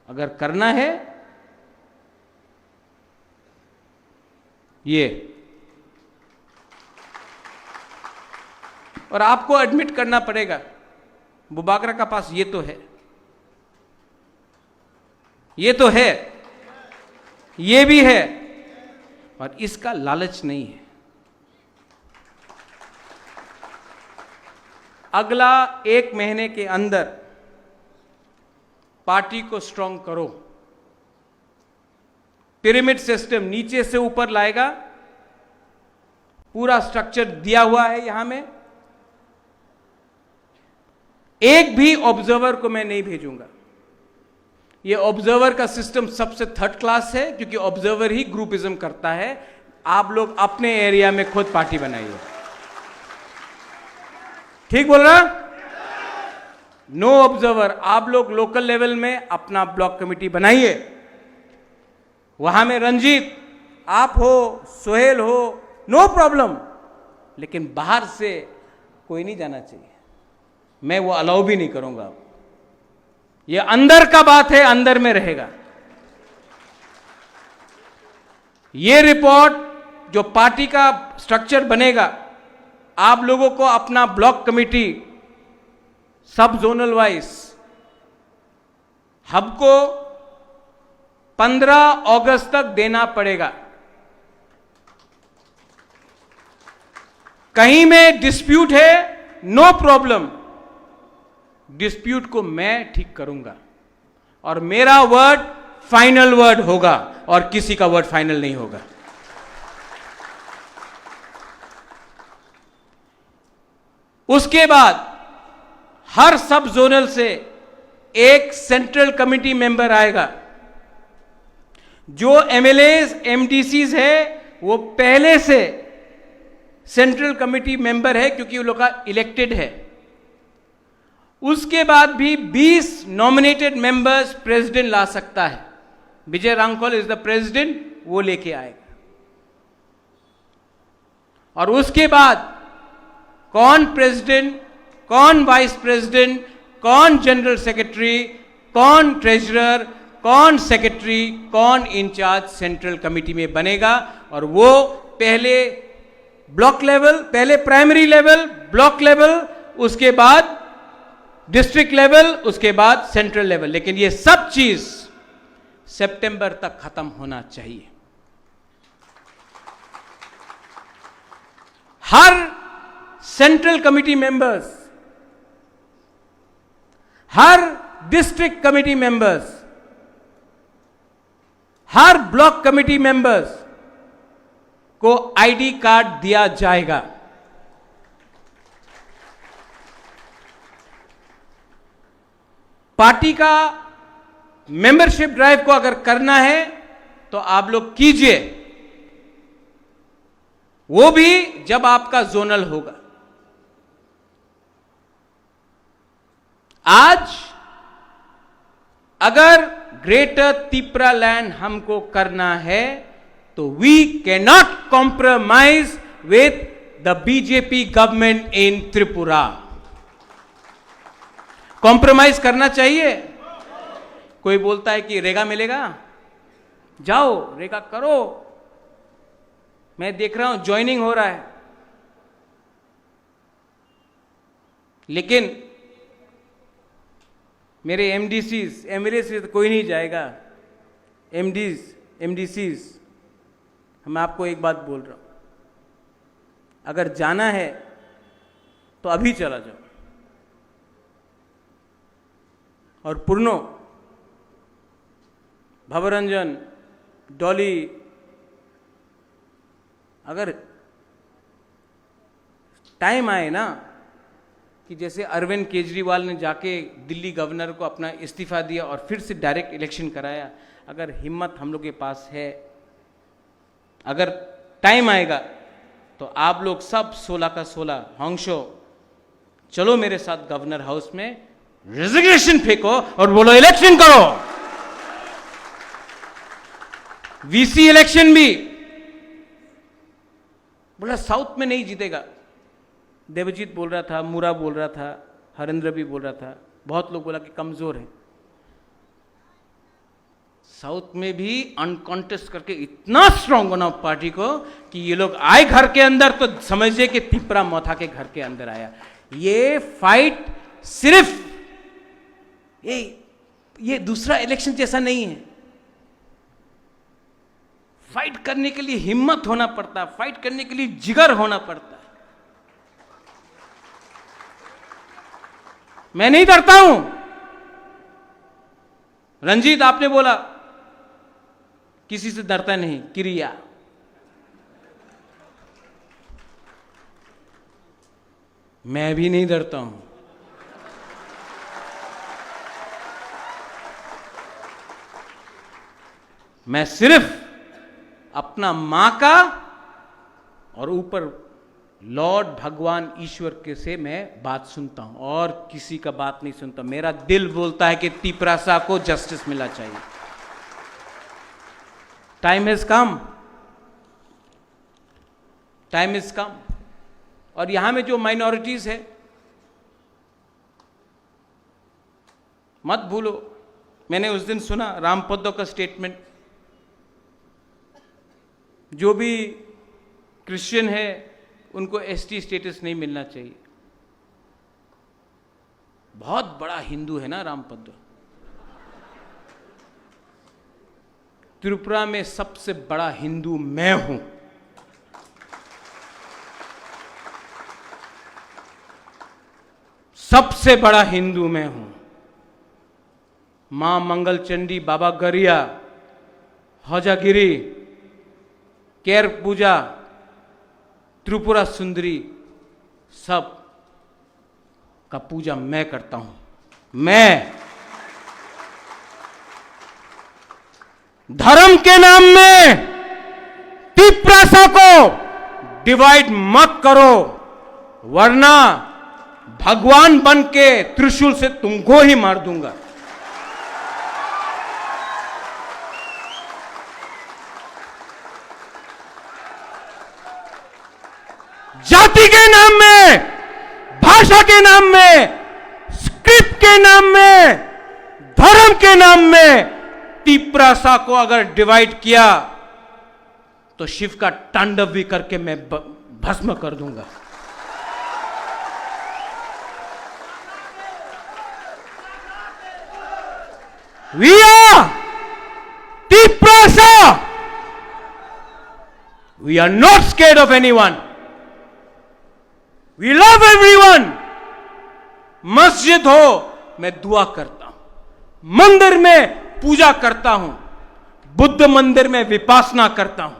अगर करना है ये, और आपको एडमिट करना पड़ेगा बुबागरा का पास ये तो है, ये तो है, ये भी है, और इसका लालच नहीं है। अगला 1 महीने के अंदर पार्टी को स्ट्रांग करो। पिरामिड सिस्टम नीचे से ऊपर लाएगा, पूरा स्ट्रक्चर दिया हुआ है यहां में। एक भी ऑब्जर्वर को मैं नहीं भेजूंगा। ये ऑब्जर्वर का सिस्टम सबसे थर्ड क्लास है, क्योंकि ऑब्जर्वर ही ग्रुपिज्म करता है। आप लोग अपने एरिया में खुद पार्टी बनाइए। ठीक बोल रहा? No observer. आप लोग लोकल लेवल में अपना ब्लॉक कमेटी बनाइए। वहां में रंजीत आप हो, सोहेल हो, नो प्रॉब्लम, लेकिन बाहर से कोई नहीं जाना चाहिए। मैं वो अलाउ भी नहीं करूंगा। ये अंदर का बात है, अंदर में रहेगा। ये रिपोर्ट जो पार्टी का स्ट्रक्चर बनेगा, आप लोगों को अपना ब्लॉक कमेटी सब जोनल वाइज हब को 15 अगस्त तक देना पड़ेगा। कहीं में डिस्प्यूट है, नो प्रॉब्लम, डिस्प्यूट को मैं ठीक करूंगा और मेरा वर्ड फाइनल वर्ड होगा और किसी का वर्ड फाइनल नहीं होगा। उसके बाद हर सब जोनल से एक सेंट्रल कमिटी मेंबर आएगा। जो एमएलएस एमडीसीज है वो पहले से सेंट्रल कमिटी मेंबर है क्योंकि वो लोग का इलेक्टेड है। उसके बाद भी 20 नॉमिनेटेड मेंबर्स प्रेसिडेंट ला सकता है। विजय रांगकोल इज द प्रेसिडेंट, वो लेके आएगा। और उसके बाद कौन प्रेसिडेंट, कौन वाइस प्रेसिडेंट, कौन जनरल सेक्रेटरी, कौन ट्रेजरर, कौन सेक्रेटरी, कौन इंचार्ज सेंट्रल कमिटी में बनेगा। और वो पहले ब्लॉक लेवल, पहले प्राइमरी लेवल, ब्लॉक लेवल, उसके बाद डिस्ट्रिक्ट लेवल, उसके बाद सेंट्रल लेवल। लेकिन ये सब चीज सितंबर तक खत्म होना चाहिए। हर सेंट्रल कमिटी मेंबर्स, हर डिस्ट्रिक्ट कमिटी मेंबर्स, हर ब्लॉक कमिटी मेंबर्स को आईडी कार्ड दिया जाएगा। पार्टी का मेंबरशिप ड्राइव को अगर करना है तो आप लोग कीजिए, वो भी जब आपका जोनल होगा। आज अगर ग्रेटर त्रिपुरा लैंड हमको करना है तो we can not compromise with the BJP government in Tripura. Compromise करना चाहिए। कोई बोलता है कि रेगा मिलेगा, जाओ रेगा करो। मैं देख रहा हूं ज्वाइनिंग हो रहा है, लेकिन मेरे एमडीसीज, एमएलए से तो कोई नहीं जाएगा। एमडीसीज, मैं आपको एक बात बोल रहा हूं, अगर जाना है तो अभी चला जाओ। और पूर्णो, भवरंजन, डॉली, अगर टाइम आए ना कि जैसे अरविंद केजरीवाल ने जाके दिल्ली गवर्नर को अपना इस्तीफा दिया और फिर से डायरेक्ट इलेक्शन कराया, अगर हिम्मत हम लोग के पास है, अगर टाइम आएगा तो आप लोग सब 16 का 16 होंगशो चलो मेरे साथ गवर्नर हाउस में, रेजिग्नेशन फेंको और बोलो इलेक्शन करो। वीसी इलेक्शन भी बोला साउथ में नहीं जीतेगा। देवजीत बोल रहा था, मुरा बोल रहा था, हरेंद्र भी बोल रहा था, बहुत लोग बोला कि कमजोर है। साउथ में भी अनकॉन्टेस्ट करके इतना स्ट्रांग बना पार्टी को कि ये लोग आए घर के अंदर तो समझिए कि तिपरा मौथा के घर के अंदर आया। ये फाइट सिर्फ ये दूसरा इलेक्शन जैसा नहीं है। फाइट करने के लिए हिम्मत होना पड़ता है, फाइट करने के लिए जिगर होना पड़ता है। मैं नहीं डरता हूं। रंजीत, आपने बोला किसी से डरता नहीं, क्रिया। मैं भी नहीं डरता हूं। मैं सिर्फ अपना मां का और ऊपर लॉर्ड भगवान ईश्वर के से मैं बात सुनता हूं और किसी का बात नहीं सुनता। मेरा दिल बोलता है कि तिपरासा को जस्टिस मिलना चाहिए। Time has come, time is come. और यहां में जो माइनॉरिटीज है, मत भूलो, मैंने उस दिन सुना रामपदो का स्टेटमेंट, जो भी क्रिश्चियन है उनको एसटी स्टेटस नहीं मिलना चाहिए। बहुत बड़ा हिंदू है ना रामपद्र। त्रिपुरा में सबसे बड़ा हिंदू मैं हूं। सबसे बड़ा हिंदू मैं हूं। मां मंगल चंडी, बाबा गरिया, हौजागिरी, केर पूजा, त्रिपुरा सुंदरी, सब का पूजा मैं करता हूं। मैं धर्म के नाम में तिप्रासा को डिवाइड मत करो, वरना भगवान बन के त्रिशूल से तुमको ही मार दूंगा। जाति के नाम में, भाषा के नाम में, स्क्रिप्ट के नाम में, धर्म के नाम में तिप्रासा को अगर डिवाइड किया तो शिव का तांडव भी करके मैं भस्म कर दूंगा। We are Tiprasa. We are not scared of anyone. We love everyone. मस्जिद हो मैं दुआ करता हूं, मंदिर में पूजा करता हूं, बुद्ध मंदिर में विपासना करता हूं,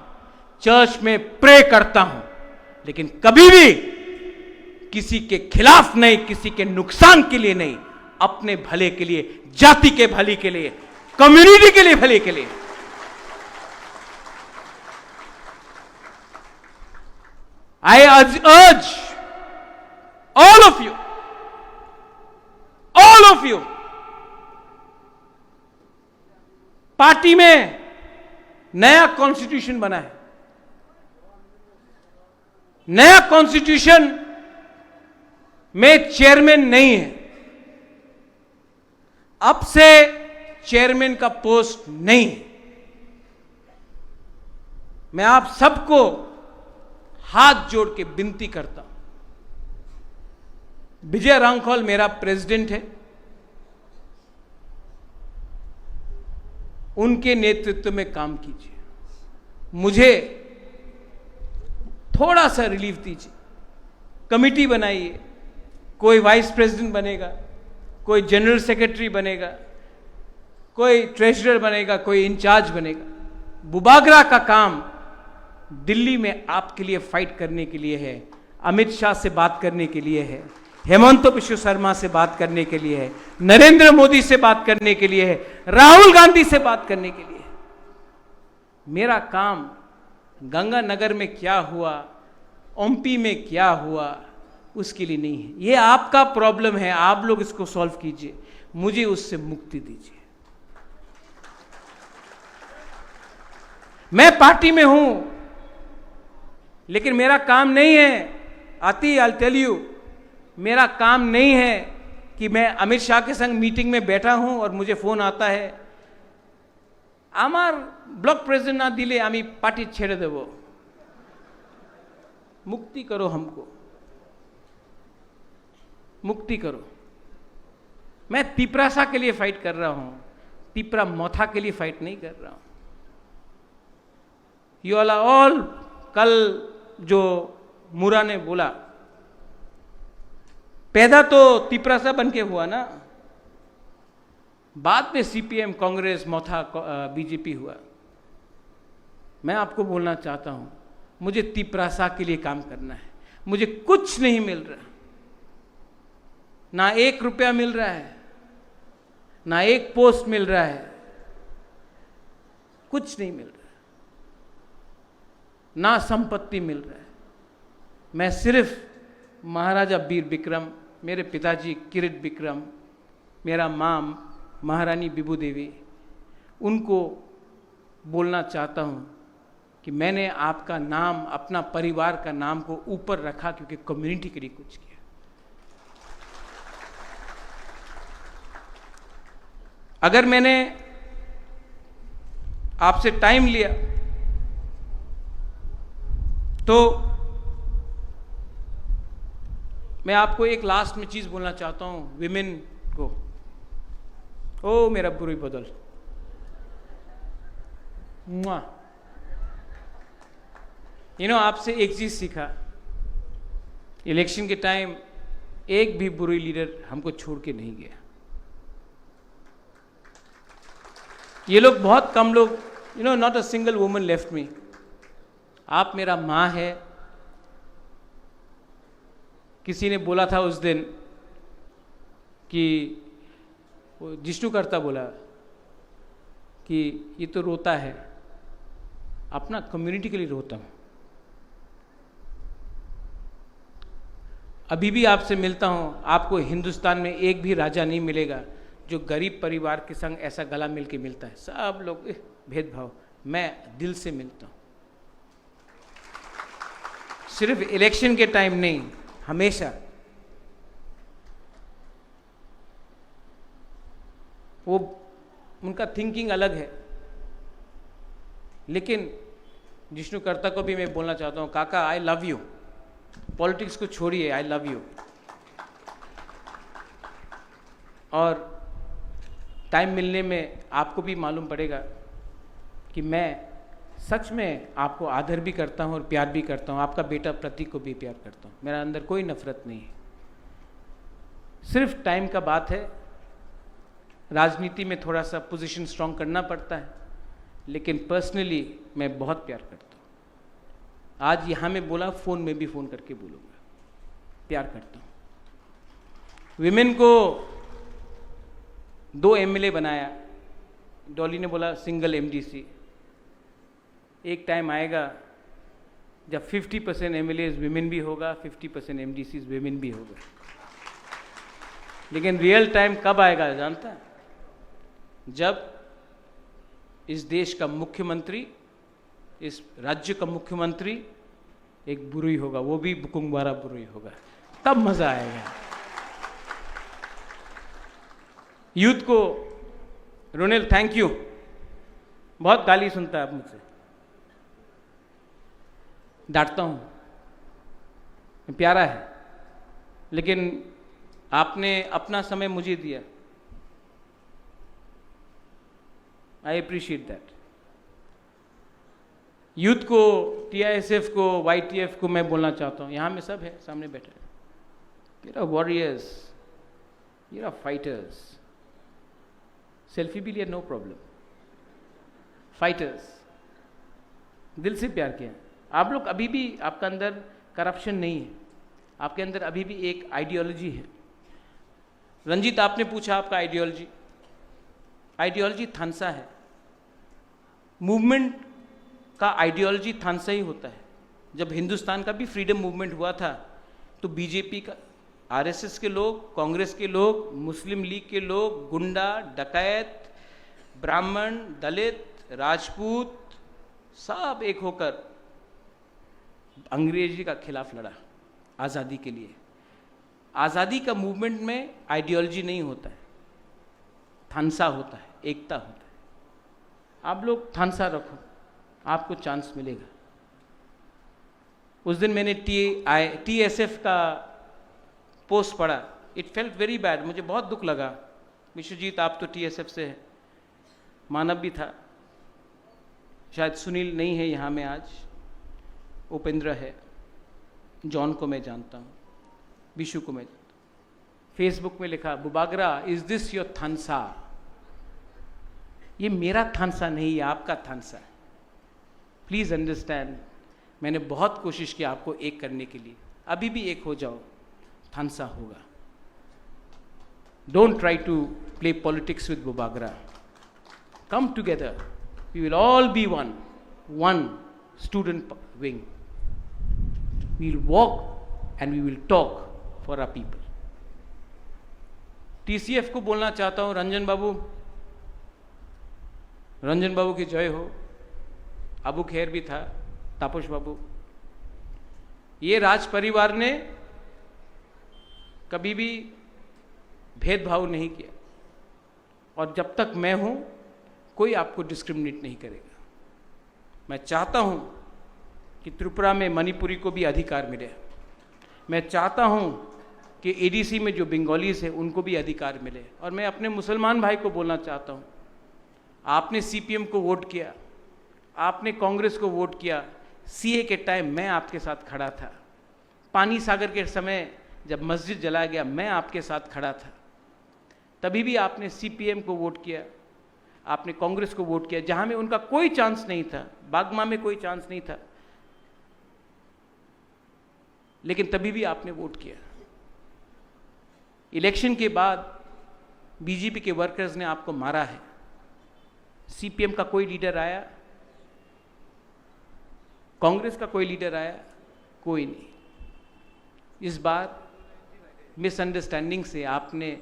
चर्च में प्रे करता हूं, लेकिन कभी भी किसी के खिलाफ नहीं, किसी के नुकसान के लिए नहीं, अपने भले के लिए, जाति के भले के लिए, कम्युनिटी के लिए भले के लिए। I urge all of you, party में नया कॉन्स्टिट्यूशन बना है। नया कॉन्स्टिट्यूशन में चेयरमैन नहीं है। अब से चेयरमैन का पोस्ट नहीं है। मैं आप सबको हाथ जोड़ के विनती करता हूं, विजय रांखौल मेरा प्रेसिडेंट है, उनके नेतृत्व में काम कीजिए, मुझे थोड़ा सा रिलीफ दीजिए। कमिटी बनाइए, कोई वाइस प्रेसिडेंट बनेगा, कोई जनरल सेक्रेटरी बनेगा, कोई ट्रेजरर बनेगा, कोई इंचार्ज बनेगा। बुबागरा का काम दिल्ली में आपके लिए फाइट करने के लिए है, अमित शाह से बात करने के लिए है, हेमंत बिश्व शर्मा से बात करने के लिए है, नरेंद्र मोदी से बात करने के लिए है, राहुल गांधी से बात करने के लिए है। मेरा काम गंगानगर में क्या हुआ, ओमपी में क्या हुआ, उसके लिए नहीं है। ये आपका प्रॉब्लम है, आप लोग इसको सॉल्व कीजिए, मुझे उससे मुक्ति दीजिए। मैं पार्टी में हूं, लेकिन मेरा काम नहीं है, आती आई टेल यू, मेरा काम नहीं है कि मैं अमित शाह के संग मीटिंग में बैठा हूं और मुझे फोन आता है, आमार ब्लॉक प्रेसिडेंट ना दिले आमी पार्टी छेड़े देव, मुक्ति करो, हमको मुक्ति करो। मैं तिप्रासा के लिए फाइट कर रहा हूं, तिप्रा मोथा के लिए फाइट नहीं कर रहा हूं। यू ऑल, कल जो मुरा ने बोला, पैदा तो तिप्रासा बन के हुआ ना, बाद में सीपीएम, कांग्रेस, मोथा, बीजेपी हुआ। मैं आपको बोलना चाहता हूं, मुझे तिप्रासा के लिए काम करना है। मुझे कुछ नहीं मिल रहा, ना 1 रुपया मिल रहा है, ना 1 पोस्ट मिल रहा है, कुछ नहीं मिल रहा, ना संपत्ति मिल रहा है। मैं सिर्फ महाराजा वीर विक्रम, मेरे पिताजी किरीट विक्रम, मेरा मां महारानी बिबू देवी, उनको बोलना चाहता हूं कि मैंने आपका नाम, अपना परिवार का नाम को ऊपर रखा क्योंकि कम्युनिटी के लिए कुछ किया। अगर मैंने आपसे टाइम लिया तो मैं आपको एक लास्ट में चीज़ बोलना चाहता हूँ विमेन को। ओ मेरा बुरी बदल, आपसे एक चीज़ सीखा, इलेक्शन के टाइम एक भी बुरी लीडर हमको छोड़ के नहीं गया। ये लोग बहुत कम लोग, not a single woman left me. आप मेरा माँ है। किसी ने बोला था उस दिन कि जिष्णु करता बोला कि ये तो रोता है, अपना कम्युनिटी के लिए रोता हूँ। अभी भी आपसे मिलता हूँ, आपको हिंदुस्तान में एक भी राजा नहीं मिलेगा जो गरीब परिवार के संग ऐसा गला मिल के मिलता है। सब लोग भेदभाव, मैं दिल से मिलता हूँ। सिर्फ इलेक्शन के टाइम नहीं, हमेशा। वो उनका थिंकिंग अलग है, लेकिन जिष्णु कर्ता को भी मैं बोलना चाहता हूँ, काका आई लव यू। पॉलिटिक्स को छोड़िए, आई लव यू। और टाइम मिलने में आपको भी मालूम पड़ेगा कि मैं सच में आपको आदर भी करता हूँ और प्यार भी करता हूँ। आपका बेटा प्रतीक को भी प्यार करता हूँ। मेरा अंदर कोई नफरत नहीं है, सिर्फ टाइम का बात है। राजनीति में थोड़ा सा पोजीशन स्ट्रांग करना पड़ता है, लेकिन पर्सनली मैं बहुत प्यार करता हूँ। आज यहाँ में बोला, फ़ोन में भी फ़ोन करके बोलूँगा, प्यार करता हूँ। विमेन को 2 एमएलए बनाया। डॉली ने बोला सिंगल एमडीसी। एक टाइम आएगा जब 50% एमएलएज विमेन भी होगा, 50% एमडीसी विमेन भी होगा। लेकिन रियल टाइम कब आएगा जानता है? जब इस देश का मुख्यमंत्री, इस राज्य का मुख्यमंत्री एक बुरुई होगा, वो भी बुकुंगवारा बुरुई होगा, तब मजा आएगा। यूथ को, रोनेल थैंक यू, बहुत गाली सुनता है आप मुझसे, डांटता हूं, प्यारा है, लेकिन आपने अपना समय मुझे दिया। I appreciate that. यूथ को, टीआईएसएफ को, वाईटीएफ को मैं बोलना चाहता हूँ, यहाँ में सब है, सामने बैठे हैं, you're a warriors, you're a fighters। Selfie भी लिया, नो प्रॉब्लम। फाइटर्स, दिल से प्यार किया। आप लोग अभी भी, आपका अंदर करप्शन नहीं है, आपके अंदर अभी भी एक आइडियोलॉजी है। रंजीत, आपने पूछा आपका आइडियोलॉजी, आइडियोलॉजी थानसा है। मूवमेंट का आइडियोलॉजी थानसा ही होता है। जब हिंदुस्तान का भी फ्रीडम मूवमेंट हुआ था तो बीजेपी का, आरएसएस के लोग, कांग्रेस के लोग, मुस्लिम लीग के लोग, गुंडा, डकैत, ब्राह्मण, दलित, राजपूत, सब एक होकर अंग्रेजी का खिलाफ लड़ा, आज़ादी के लिए। आज़ादी का मूवमेंट में आइडियोलॉजी नहीं होता है, थानसा होता है, एकता होता है। आप लोग थानसा रखो, आपको चांस मिलेगा। उस दिन मैंने टीएसएफ का पोस्ट पढ़ा, इट फेल्ट वेरी बैड, मुझे बहुत दुख लगा। विश्वजीत, आप तो टीएसएफ से हैं, मानव भी था, शायद सुनील नहीं है यहाँ में आज, उपेंद्र है, जॉन को मैं जानता हूँ, विशु को मैं जानता हूँ। फेसबुक में लिखा, बुबागरा इज दिस योर थानसा? ये मेरा थानसा नहीं है, आपका थानसा है। प्लीज़ अंडरस्टैंड, मैंने बहुत कोशिश की आपको एक करने के लिए, अभी भी एक हो जाओ, थानसा होगा। Don't try to play politics with Bubagra, come together, we will all be one student wing, we will walk and we will talk for our people. TCF को बोलना चाहता हूं, रंजन बाबू की जय हो। अबू खैर भी था, तापस बाबू। ये राज परिवार ने कभी भी भेदभाव नहीं किया, और जब तक मैं हूं कोई आपको डिस्क्रिमिनेट नहीं करेगा। मैं चाहता हूं कि त्रिपुरा में मणिपुरी को भी अधिकार मिले। मैं चाहता हूं कि एडीसी में जो बंगालीज है उनको भी अधिकार मिले। और मैं अपने मुसलमान भाई को बोलना चाहता हूँ, आपने सीपीएम को वोट किया, आपने कांग्रेस को वोट किया, सीए के टाइम मैं आपके साथ खड़ा था, पानी सागर के समय जब मस्जिद जलाया गया मैं आपके साथ खड़ा था, तभी भी आपने सीपीएम को वोट किया, आपने कांग्रेस को वोट किया जहां में उनका कोई चांस नहीं था, बागमा में कोई चांस नहीं था, लेकिन तभी भी आपने वोट किया। इलेक्शन के बाद बीजेपी के वर्कर्स ने आपको मारा है, सीपीएम का कोई लीडर आया, कांग्रेस का कोई लीडर आया, कोई नहीं। इस बार मिसअंडरस्टैंडिंग से आपने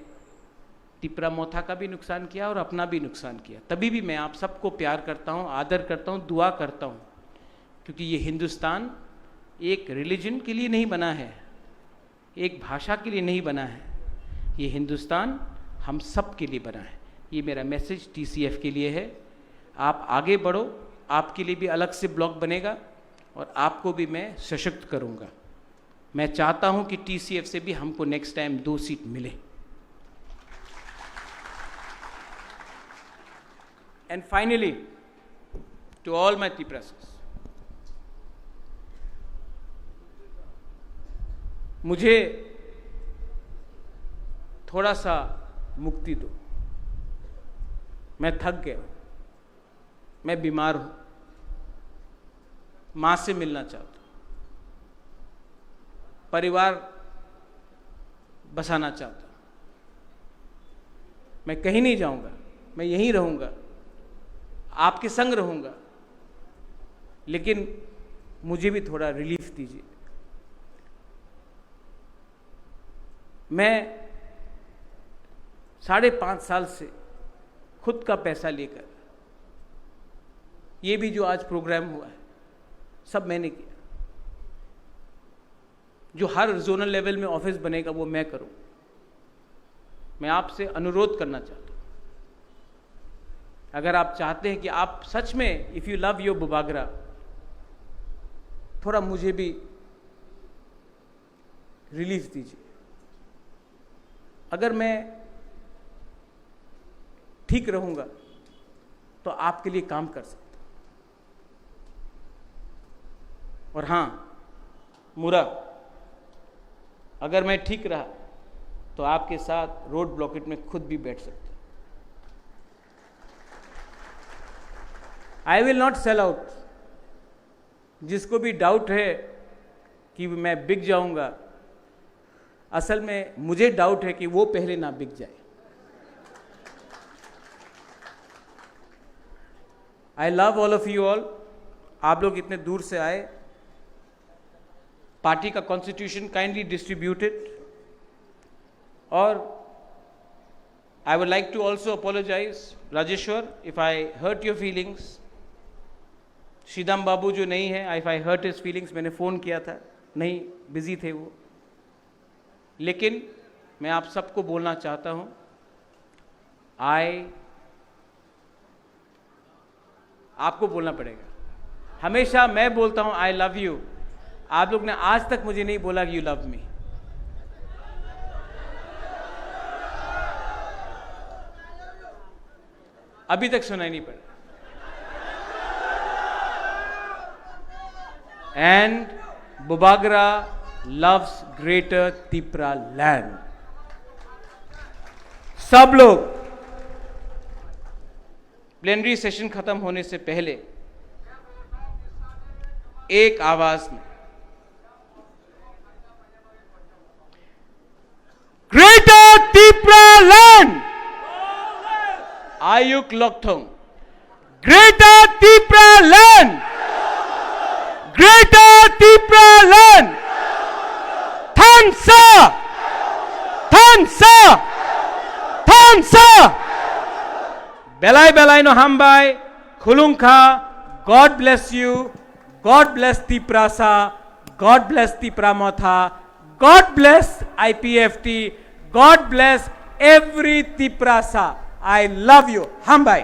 टिपरा मोथा का भी नुकसान किया और अपना भी नुकसान किया। तभी भी मैं आप सबको प्यार करता हूं, आदर करता हूं, दुआ करता हूं, क्योंकि ये हिंदुस्तान एक रिलीजन के लिए नहीं बना है, एक भाषा के लिए नहीं बना है, ये हिंदुस्तान हम सब के लिए बना है। ये मेरा मैसेज टीसीएफ के लिए है। आप आगे बढ़ो, आपके लिए भी अलग से ब्लॉक बनेगा और आपको भी मैं सशक्त करूंगा। मैं चाहता हूं कि टीसीएफ से भी हमको नेक्स्ट टाइम 2 सीट मिले। And finally to all my Tiprasas, मुझे थोड़ा सा मुक्ति दो। मैं थक गया, मैं बीमार हूं, मां से मिलना चाहता हूं, परिवार बसाना चाहता हूं। मैं कहीं नहीं जाऊंगा, मैं यहीं रहूंगा, आपके संग रहूंगा, लेकिन मुझे भी थोड़ा रिलीफ दीजिए। मैं 5.5 साल से खुद का पैसा लेकर, ये भी जो आज प्रोग्राम हुआ है सब मैंने किया। जो हर जोनल लेवल में ऑफिस बनेगा वो मैं करूं। मैं आपसे अनुरोध करना चाहता हूं, अगर आप चाहते हैं कि आप सच में if you love your Bubagra, थोड़ा मुझे भी रिलीफ दीजिए। अगर मैं ठीक रहूंगा तो आपके लिए काम कर सकता हूं। और हां मुरा, अगर मैं ठीक रहा तो आपके साथ रोड ब्लॉकेट में खुद भी बैठ सकता हूं। I will not sell out. जिसको भी डाउट है कि मैं बिक जाऊंगा, असल में मुझे डाउट है कि वो पहले ना बिक जाए। I love all of you all. आप लोग इतने दूर से आए, पार्टी का कॉन्स्टिट्यूशन काइंडली डिस्ट्रीब्यूटेड, और I would like to also apologise Rajeshwar if I hurt your feelings. Sridam babu जो नहीं है, if I hurt his feelings, मैंने फ़ोन किया था, नहीं बिजी थे वो। लेकिन मैं आप सबको बोलना चाहता हूं, आपको बोलना पड़ेगा। हमेशा मैं बोलता हूं आई लव यू, आप लोग ने आज तक मुझे नहीं बोला कि यू लव मी। अभी तक सुनाई नहीं पड़ा। And Bubagra loves greater Tipra land। सब लोग प्लेनरी सेशन खत्म होने से पहले एक आवाज में ग्रेटर तिप्रा लैंड, आयुक लोकथोंग, greater Tipra land, greater Tipra land, Thansa! Thansa! Thansa! Belai belai no hambai, khulungkha, God bless you, God bless Tiprasa, God bless Tipramotha, God bless IPFT, God bless every Tiprasa. I love you, hambai.